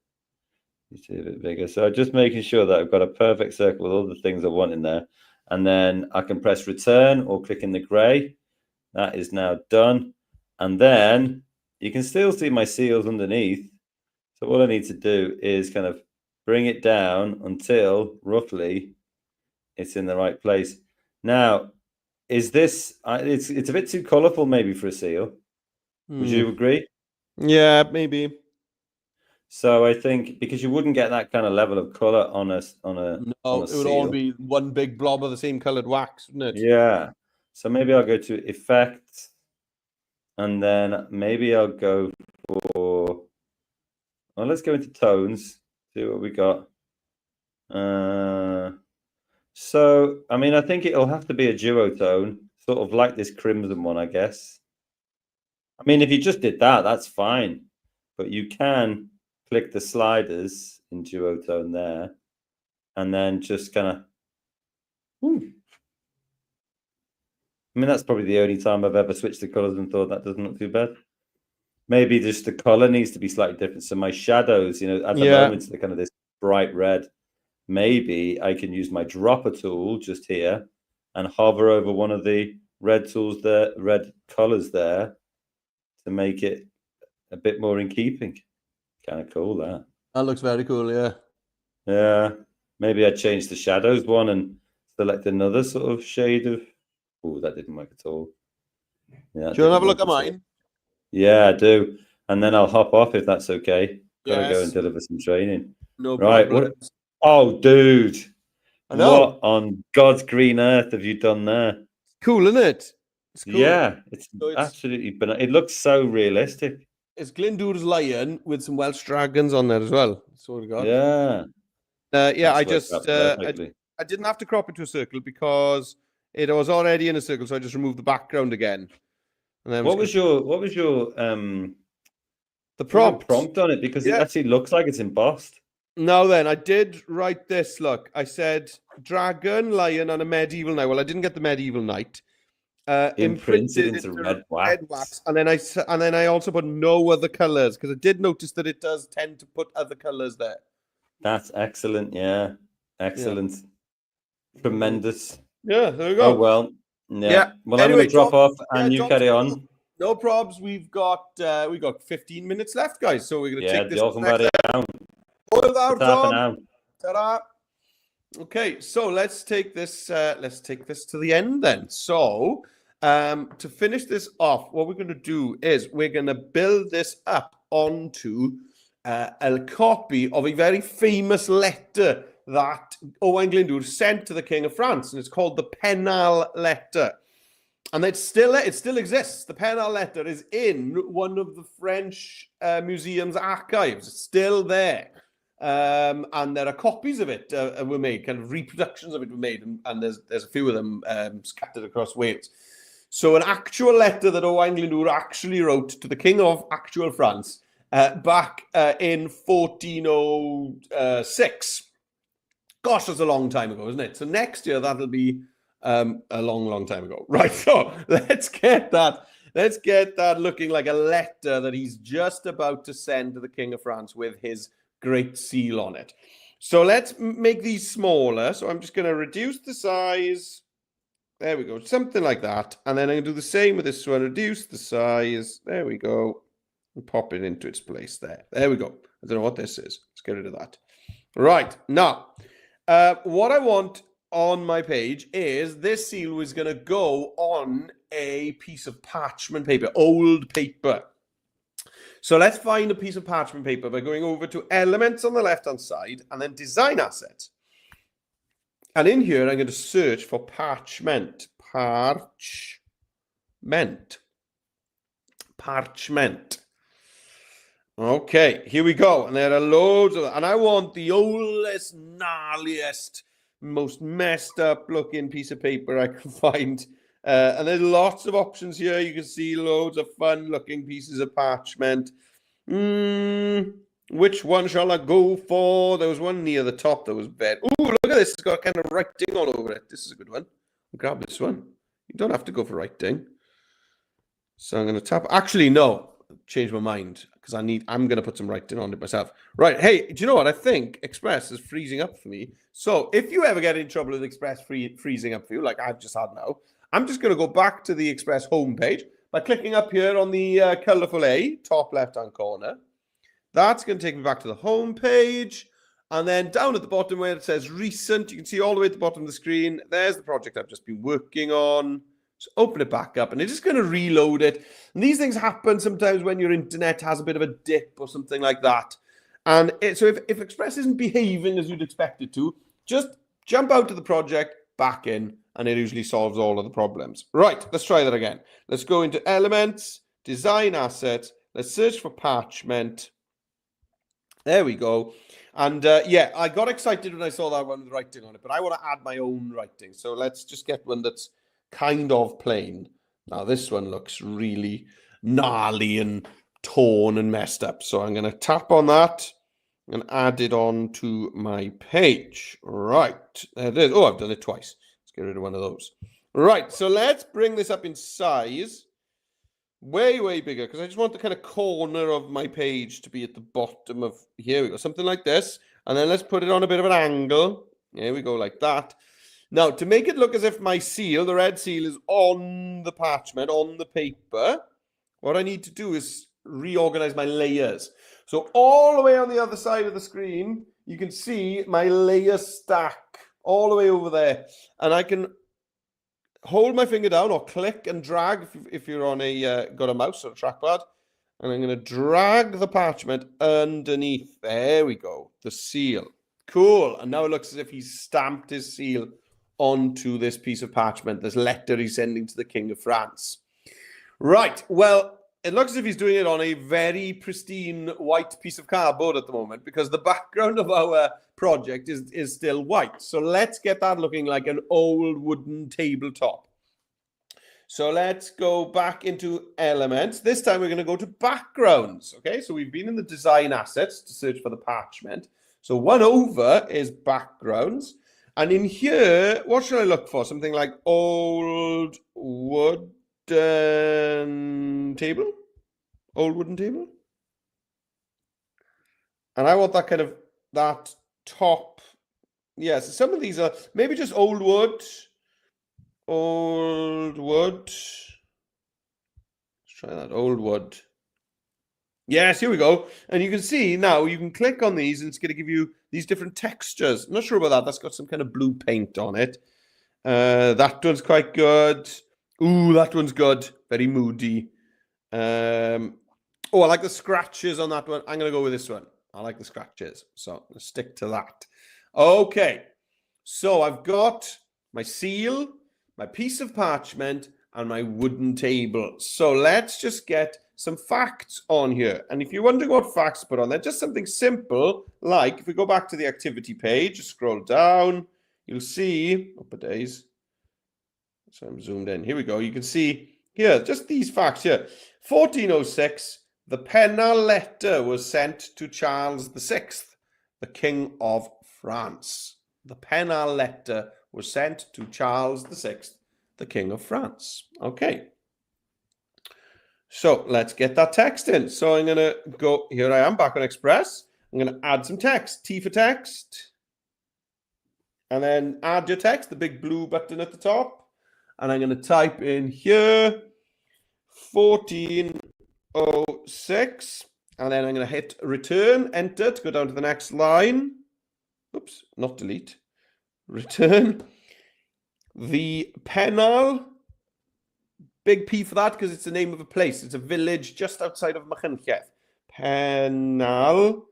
Speaker 1: It's a bit bigger. So just making sure that I've got a perfect circle with all the things I want in there. And then I can press return or click in the gray. That is now done. And then you can still see my seals underneath. So what I need to do is kind of bring it down until roughly it's in the right place. Now, is this, it's a bit too colorful maybe for a seal. Would you agree?
Speaker 2: Yeah, maybe.
Speaker 1: So I think because you wouldn't get that kind of level of color on a
Speaker 2: it
Speaker 1: seal.
Speaker 2: Would all be one big blob of the same colored wax, wouldn't it?
Speaker 1: Yeah. So maybe I'll go to effect, and then maybe I'll go for. Well, let's go into tones. See what we got. So I mean, I think it'll have to be a duotone, sort of like this crimson one, I guess. I mean, if you just did that, that's fine. But you can click the sliders in duotone there, and then just kind of. I mean, that's probably the only time I've ever switched the colors and thought that doesn't look too bad. Maybe just the color needs to be slightly different. So my shadows, at the moment, they're kind of this bright red. Maybe I can use my dropper tool just here and hover over one of the red tools there, red colors there, to make it a bit more in keeping. Kind of cool, that.
Speaker 2: That looks very cool, yeah.
Speaker 1: Yeah. Maybe I change the shadows one and select another sort of shade of. Oh, that didn't work at all. Yeah.
Speaker 2: Do you want to have a look at mine?
Speaker 1: Yeah, I do. And then I'll hop off if that's okay. Gotta go
Speaker 2: Yes.
Speaker 1: and deliver some training.
Speaker 2: No
Speaker 1: Right.
Speaker 2: problem.
Speaker 1: Oh, dude.
Speaker 2: I know.
Speaker 1: What on God's green earth have you done there?
Speaker 2: Cool, isn't it? It's cool.
Speaker 1: Yeah, it's absolutely. It looks so realistic.
Speaker 2: It's Glyndwr's lion with some Welsh dragons on there as well. That's what we got.
Speaker 1: Yeah.
Speaker 2: Yeah, I
Speaker 1: That's
Speaker 2: just
Speaker 1: worked out perfectly.
Speaker 2: I didn't have to crop it to a circle because it was already in a circle, so I just removed the background again. And then
Speaker 1: What was your
Speaker 2: the prompt
Speaker 1: on it? Because it actually looks like it's embossed.
Speaker 2: Now then, I did write this. Look, I said dragon, lion, and a medieval knight. Well, I didn't get the medieval knight.
Speaker 1: Imprinted into red wax.
Speaker 2: And then I also put no other colors because I did notice that it does tend to put other colors there.
Speaker 1: That's excellent. Yeah, excellent. Yeah. Tremendous.
Speaker 2: Yeah, there we go.
Speaker 1: Oh well. Yeah. Well, anyway, I'm going to drop off, and you carry on.
Speaker 2: No probs. We've got 15 minutes left, guys. So we're going to take this. Ta-da. Okay, so let's take this to the end then. So to finish this off, what we're going to do is we're going to build this up onto a copy of a very famous letter that Owain Glyndwr sent to the King of France, and it's called the Pennal Letter. And it still exists. The Pennal Letter is in one of the French museum's archives. It's still there. And there are copies of it were made, kind of reproductions of it were made, and there's a few of them scattered across Wales. So an actual letter that Owain Glyndwr actually wrote to the King of actual France back in 1406. Gosh, that's a long time ago, isn't it? So next year that'll be a long, long time ago. Right, so let's get that looking like a letter that he's just about to send to the King of France with his great seal on it. So let's make these smaller. So I'm just going to reduce the size. There we go. Something like that. And then I'm going to do the same with this one. Reduce the size. There we go. And pop it into its place there. There we go. I don't know what this is. Let's get rid of that. Right. Now, what I want on my page is this seal is going to go on a piece of parchment paper, old paper. So let's find a piece of parchment paper by going over to Elements on the left-hand side and then Design Assets. And in here, I'm going to search for parchment. Parchment. Okay, here we go. And there are loads of, and I want the oldest, gnarliest, most messed up looking piece of paper I can find. And there's lots of options here. You can see loads of fun looking pieces of parchment. Which one shall I go for? There was one near the top that was bad. Ooh, look at this. It's got kind of writing all over it. This is a good one. I'll grab this one. You don't have to go for writing. So I'm going to tap. Actually, no. Change my mind because I'm going to put some writing on it myself. Right. Hey, do you know what? I think Express is freezing up for me. So if you ever get in trouble with Express freezing up for you, like I've just had now, I'm just going to go back to the Express homepage by clicking up here on the colourful A, top left-hand corner. That's going to take me back to the homepage. And then down at the bottom where it says recent, you can see all the way at the bottom of the screen. There's the project I've just been working on. So open it back up and it's just going to reload it. And these things happen sometimes when your internet has a bit of a dip or something like that. And so if Express isn't behaving as you'd expect it to, just jump out of the project, back in, and it usually solves all of the problems. Right, let's try that again. Let's go into Elements, Design Assets. Let's search for parchment. There we go. And yeah, I got excited when I saw that one with writing on it, but I want to add my own writing. So let's just get one that's kind of plain. Now this one looks really gnarly and torn and messed up. So I'm going to tap on that. and add it on to my page. Right, there it is. Oh, I've done it twice. Let's get rid of one of those. Right, so let's bring this up in size. Way bigger, because I just want the kind of corner of my page to be at the bottom of, here we go, something like this. And then let's put it on a bit of an angle. There we go, like that. Now, to make it look as if my seal, the red seal, is on the parchment, on the paper, what I need to do is reorganize my layers. So all the way on the other side of the screen, you can see my layer stack all the way over there. And I can hold my finger down or click and drag if you're on got a mouse or a trackpad. And I'm going to drag the parchment underneath. There we go, the seal. Cool. And now it looks as if he's stamped his seal onto this piece of parchment, this letter he's sending to the King of France. Right, well, it looks as if he's doing it on a very pristine white piece of cardboard at the moment, because the background of our project is still white. So let's get that looking like an old wooden tabletop. So let's go back into elements. This time we're going to go to backgrounds. Okay, so we've been in the design assets to search for the parchment. So one over is backgrounds. And in here, what should I look for? Something like old wooden table? Old wooden table? And I want that kind of, that top. Yeah, so some of these are maybe just old wood. Old wood. Let's try that, old wood. Yes, here we go. And you can see now, you can click on these and it's going to give you these different textures. I'm not sure about that. That's got some kind of blue paint on it. That one's quite good. Ooh, that one's good. Very moody. Oh, I like the scratches on that one. I'm going to go with this one. I like the scratches. So let's stick to that. Okay. So I've got my seal, my piece of parchment, and my wooden table. So let's just get some facts on here. And if you're wondering what facts to put on there, just something simple, like if we go back to the activity page, scroll down, you'll see, up a days. So I'm zoomed in. Here we go. You can see here, just these facts here. 1406, the penal letter was sent to Charles VI, the King of France. The penal letter was sent to Charles VI, the King of France. Okay. So let's get that text in. So I'm going to go, here I am back on Express. I'm going to add some text, T for text. And then add your text, the big blue button at the top. And I'm going to type in here, 1406. And then I'm going to hit return, enter to go down to the next line. Oops, not delete. Return. The penal. Big P for that because it's the name of a place. It's a village just outside of Machynlleth. Penal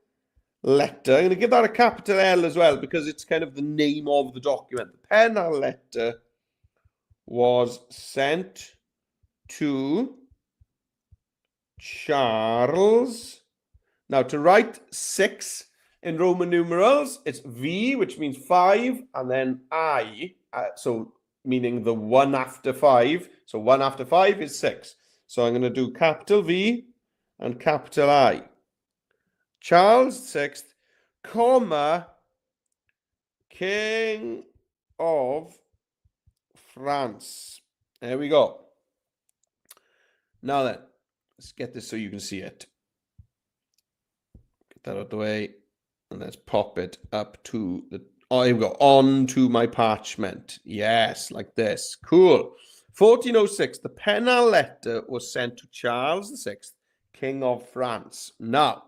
Speaker 2: letter. I'm going to give that a capital L as well because it's kind of the name of the document. The penal letter was sent to Charles. Now, to write 6 in Roman numerals, it's V, which means 5, and then I. So meaning the 1 after 5. So 1 after 5 is 6. So I'm going to do capital V and capital I. Charles VI, comma, King of France. There we go. Now then, let's get this so you can see it. Get that out of the way. And let's pop it up to the, oh, here we go, onto my parchment. Yes, like this. Cool. 1406, the penal letter was sent to Charles VI, King of France. Now,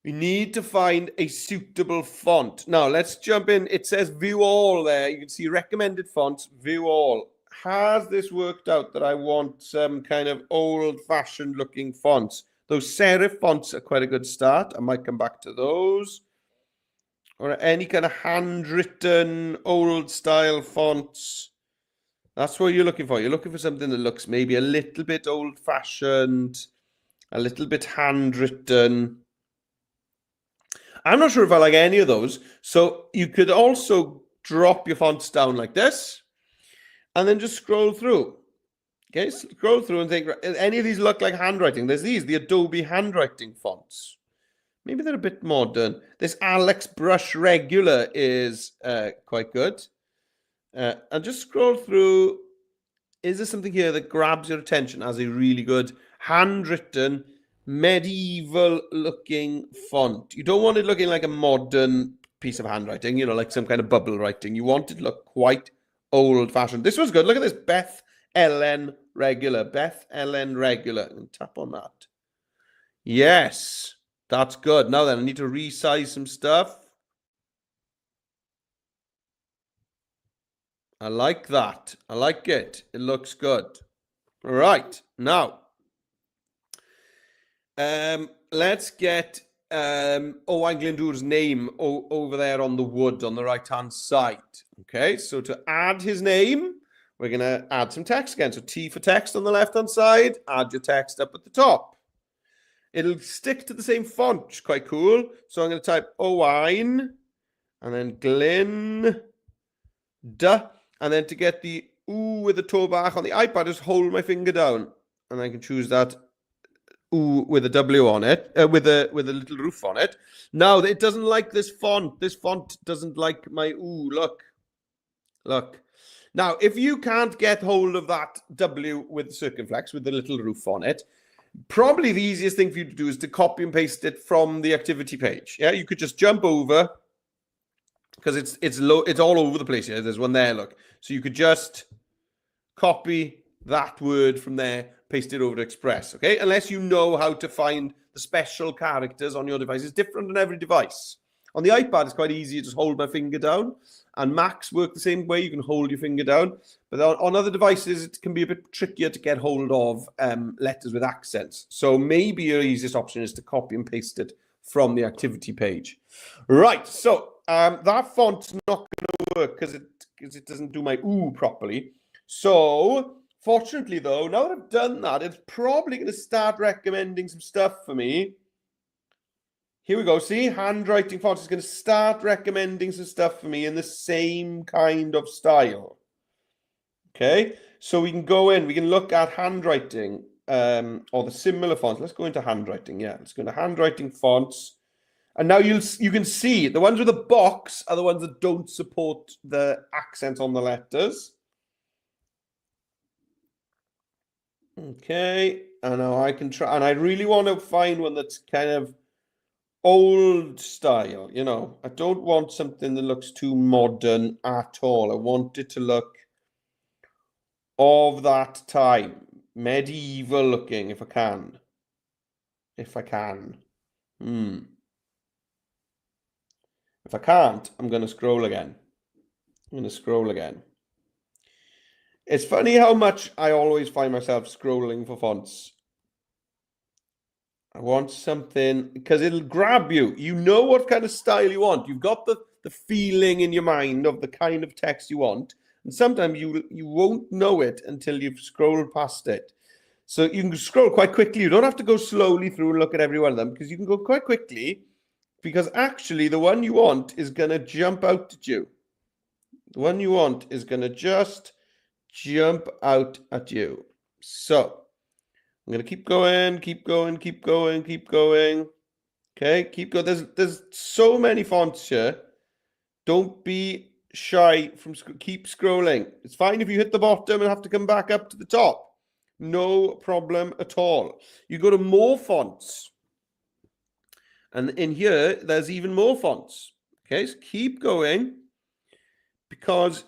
Speaker 2: we need to find a suitable font. Now, let's jump in. It says view all there. You can see recommended fonts, view all. Has this worked out that I want some kind of old-fashioned looking fonts? Those serif fonts are quite a good start. I might come back to those. Or any kind of handwritten, old-style fonts. That's what you're looking for. You're looking for something that looks maybe a little bit old-fashioned, a little bit handwritten. I'm not sure if I like any of those. So you could also drop your fonts down like this and then just scroll through. Okay, scroll through and think, any of these look like handwriting? There's these, the Adobe handwriting fonts. Maybe they're a bit modern. This Alex Brush Regular is quite good. And just scroll through. Is there something here that grabs your attention as a really good handwritten, medieval-looking font? You don't want it looking like a modern piece of handwriting, you know, like some kind of bubble writing. You want it to look quite old-fashioned. This was good. Look at this, Beth Ellen Regular. Beth Ellen Regular. And tap on that. Yes, that's good. Now then, I need to resize some stuff. I like that. I like it. It looks good. All right. Now, let's get Owain Glyndwr's name over there on the wood on the right-hand side. Okay, so to add his name, we're going to add some text again. So T for text on the left-hand side. Add your text up at the top. It'll stick to the same font, which is quite cool. So I'm going to type Owain and then Glyndwr. And then to get the ooh with the toe back on the iPad, just hold my finger down. And I can choose that ooh with a W on it, with a little roof on it. Now, it doesn't like this font. This font doesn't like my ooh. Look. Look. Now, if you can't get hold of that W with the circumflex, with the little roof on it, probably the easiest thing for you to do is to copy and paste it from the activity page. Yeah, you could just jump over, because it's all over the place here. There's one there, look. So you could just copy that word from there, paste it over to Express, okay? Unless you know how to find the special characters on your device. It's different on every device. On the iPad, it's quite easy. You just hold my finger down. And Macs work the same way. You can hold your finger down. But on other devices, it can be a bit trickier to get hold of letters with accents. So maybe your easiest option is to copy and paste it from the activity page. Right, so that font's not going to work because it doesn't do my ooh properly. So, fortunately though, now that I've done that, it's probably going to start recommending some stuff for me. Here we go. See, handwriting font is going to start recommending some stuff for me in the same kind of style. Okay, so we can go in, we can look at handwriting or the similar fonts. Let's go into handwriting. Yeah, let's go into handwriting fonts. And now you can see the ones with a box are the ones that don't support the accent on the letters. Okay, and now I can try, and I really want to find one that's kind of old style, you know. I don't want something that looks too modern at all. I want it to look of that time, medieval looking, if I can. If I can. If I can't, I'm going to scroll again. I'm going to scroll again. It's funny how much I always find myself scrolling for fonts. I want something, because it'll grab you. You know what kind of style you want. You've got the feeling in your mind of the kind of text you want. And sometimes you won't know it until you've scrolled past it. So you can scroll quite quickly. You don't have to go slowly through and look at every one of them, because you can go quite quickly, because actually the one you want is going to jump out at you. The one you want is going to just jump out at you. So I'm going to keep going, keep going, keep going, keep going. Okay, keep going. There's so many fonts here. Don't be shy from keep scrolling. It's fine if you hit the bottom and have to come back up to the top. No problem at all. You go to more fonts. And in here, there's even more fonts. Okay, so keep going, because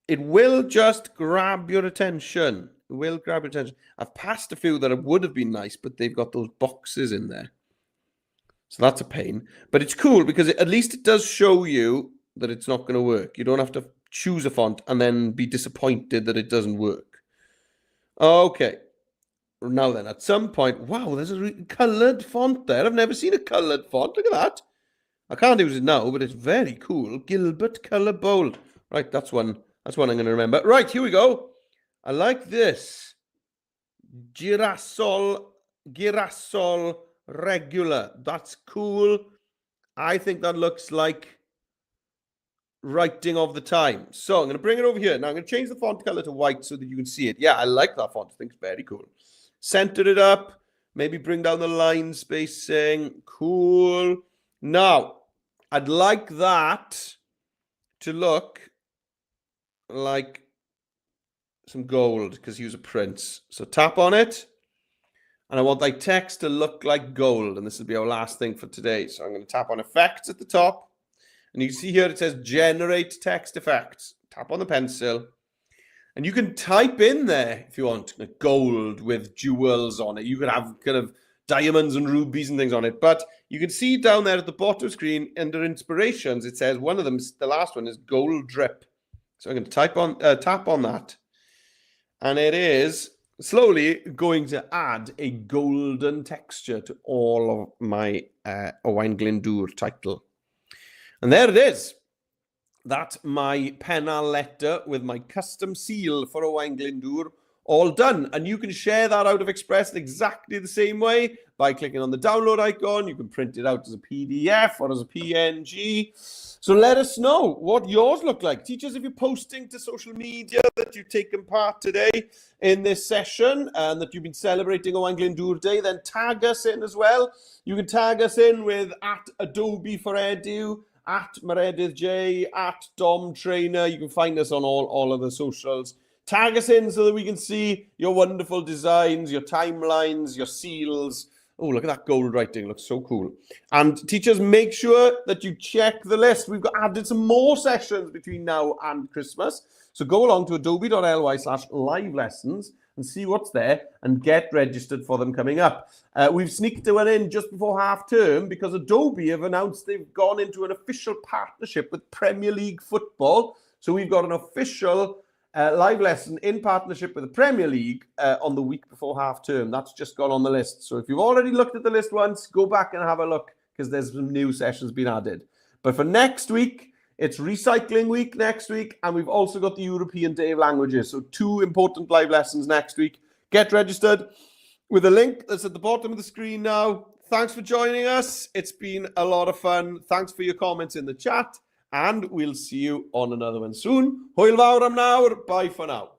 Speaker 2: it will just grab your attention. It will grab your attention. I've passed a few that would have been nice, but they've got those boxes in there. So that's a pain. But it's cool because at least it does show you that it's not going to work. You don't have to choose a font and then be disappointed that it doesn't work. Okay. Now then, at some point, wow, there's a coloured font there. I've never seen a coloured font. Look at that. I can't use it now, but it's very cool. Gilbert Colour Bold. Right, that's one I'm going to remember. Right, here we go. I like this. Girasol Regular. That's cool. I think that looks like writing of the time. So I'm going to bring it over here. Now I'm going to change the font color to white so that you can see it. Yeah, I like that font. I think it's very cool. Center it up. Maybe bring down the line spacing. Cool. Now, I'd like that to look like some gold because he was a prince. So tap on it. And I want my text to look like gold. And this will be our last thing for today. So I'm going to tap on effects at the top. And you can see here it says generate text effects. Tap on the pencil. And you can type in there if you want gold with jewels on it. You could have kind of diamonds and rubies and things on it. But you can see down there at the bottom of the screen under inspirations, it says one of them, the last one is gold drip. So I'm going to tap on that. And it is slowly going to add a golden texture to all of my Owain Glyndwr title. And there it is. That's my penal letter with my custom seal for Owain Glyndwr all done. And you can share that out of Express in exactly the same way by clicking on the download icon. You can print it out as a PDF or as a PNG. So let us know what yours look like. Teachers, if you're posting to social media that you've taken part today in this session and that you've been celebrating Owain Glyndwr Day, then tag us in as well. You can tag us in with @Adobe for Edu, @Meredydd J, @Dom Trainer. You can find us on all of the socials. Tag us in so that we can see your wonderful designs, your timelines, your seals. Oh, look at that gold writing. It looks so cool. And teachers, make sure that you check the list. We've got added some more sessions between now and Christmas. So go along to adobe.ly/live lessons and see what's there and get registered for them coming up. We've sneaked one in just before half term because Adobe have announced they've gone into an official partnership with Premier League football. So we've got an official live lesson in partnership with the Premier League on the week before half term. That's just gone on the list. So if you've already looked at the list once, go back and have a look because there's some new sessions being added. But for next week, it's recycling week next week, and we've also got the European Day of Languages. So 2 important live lessons next week. Get registered with a link that's at the bottom of the screen now. Thanks for joining us. It's been a lot of fun. Thanks for your comments in the chat, and we'll see you on another one soon. Hwyl fawr am nawr. Bye for now.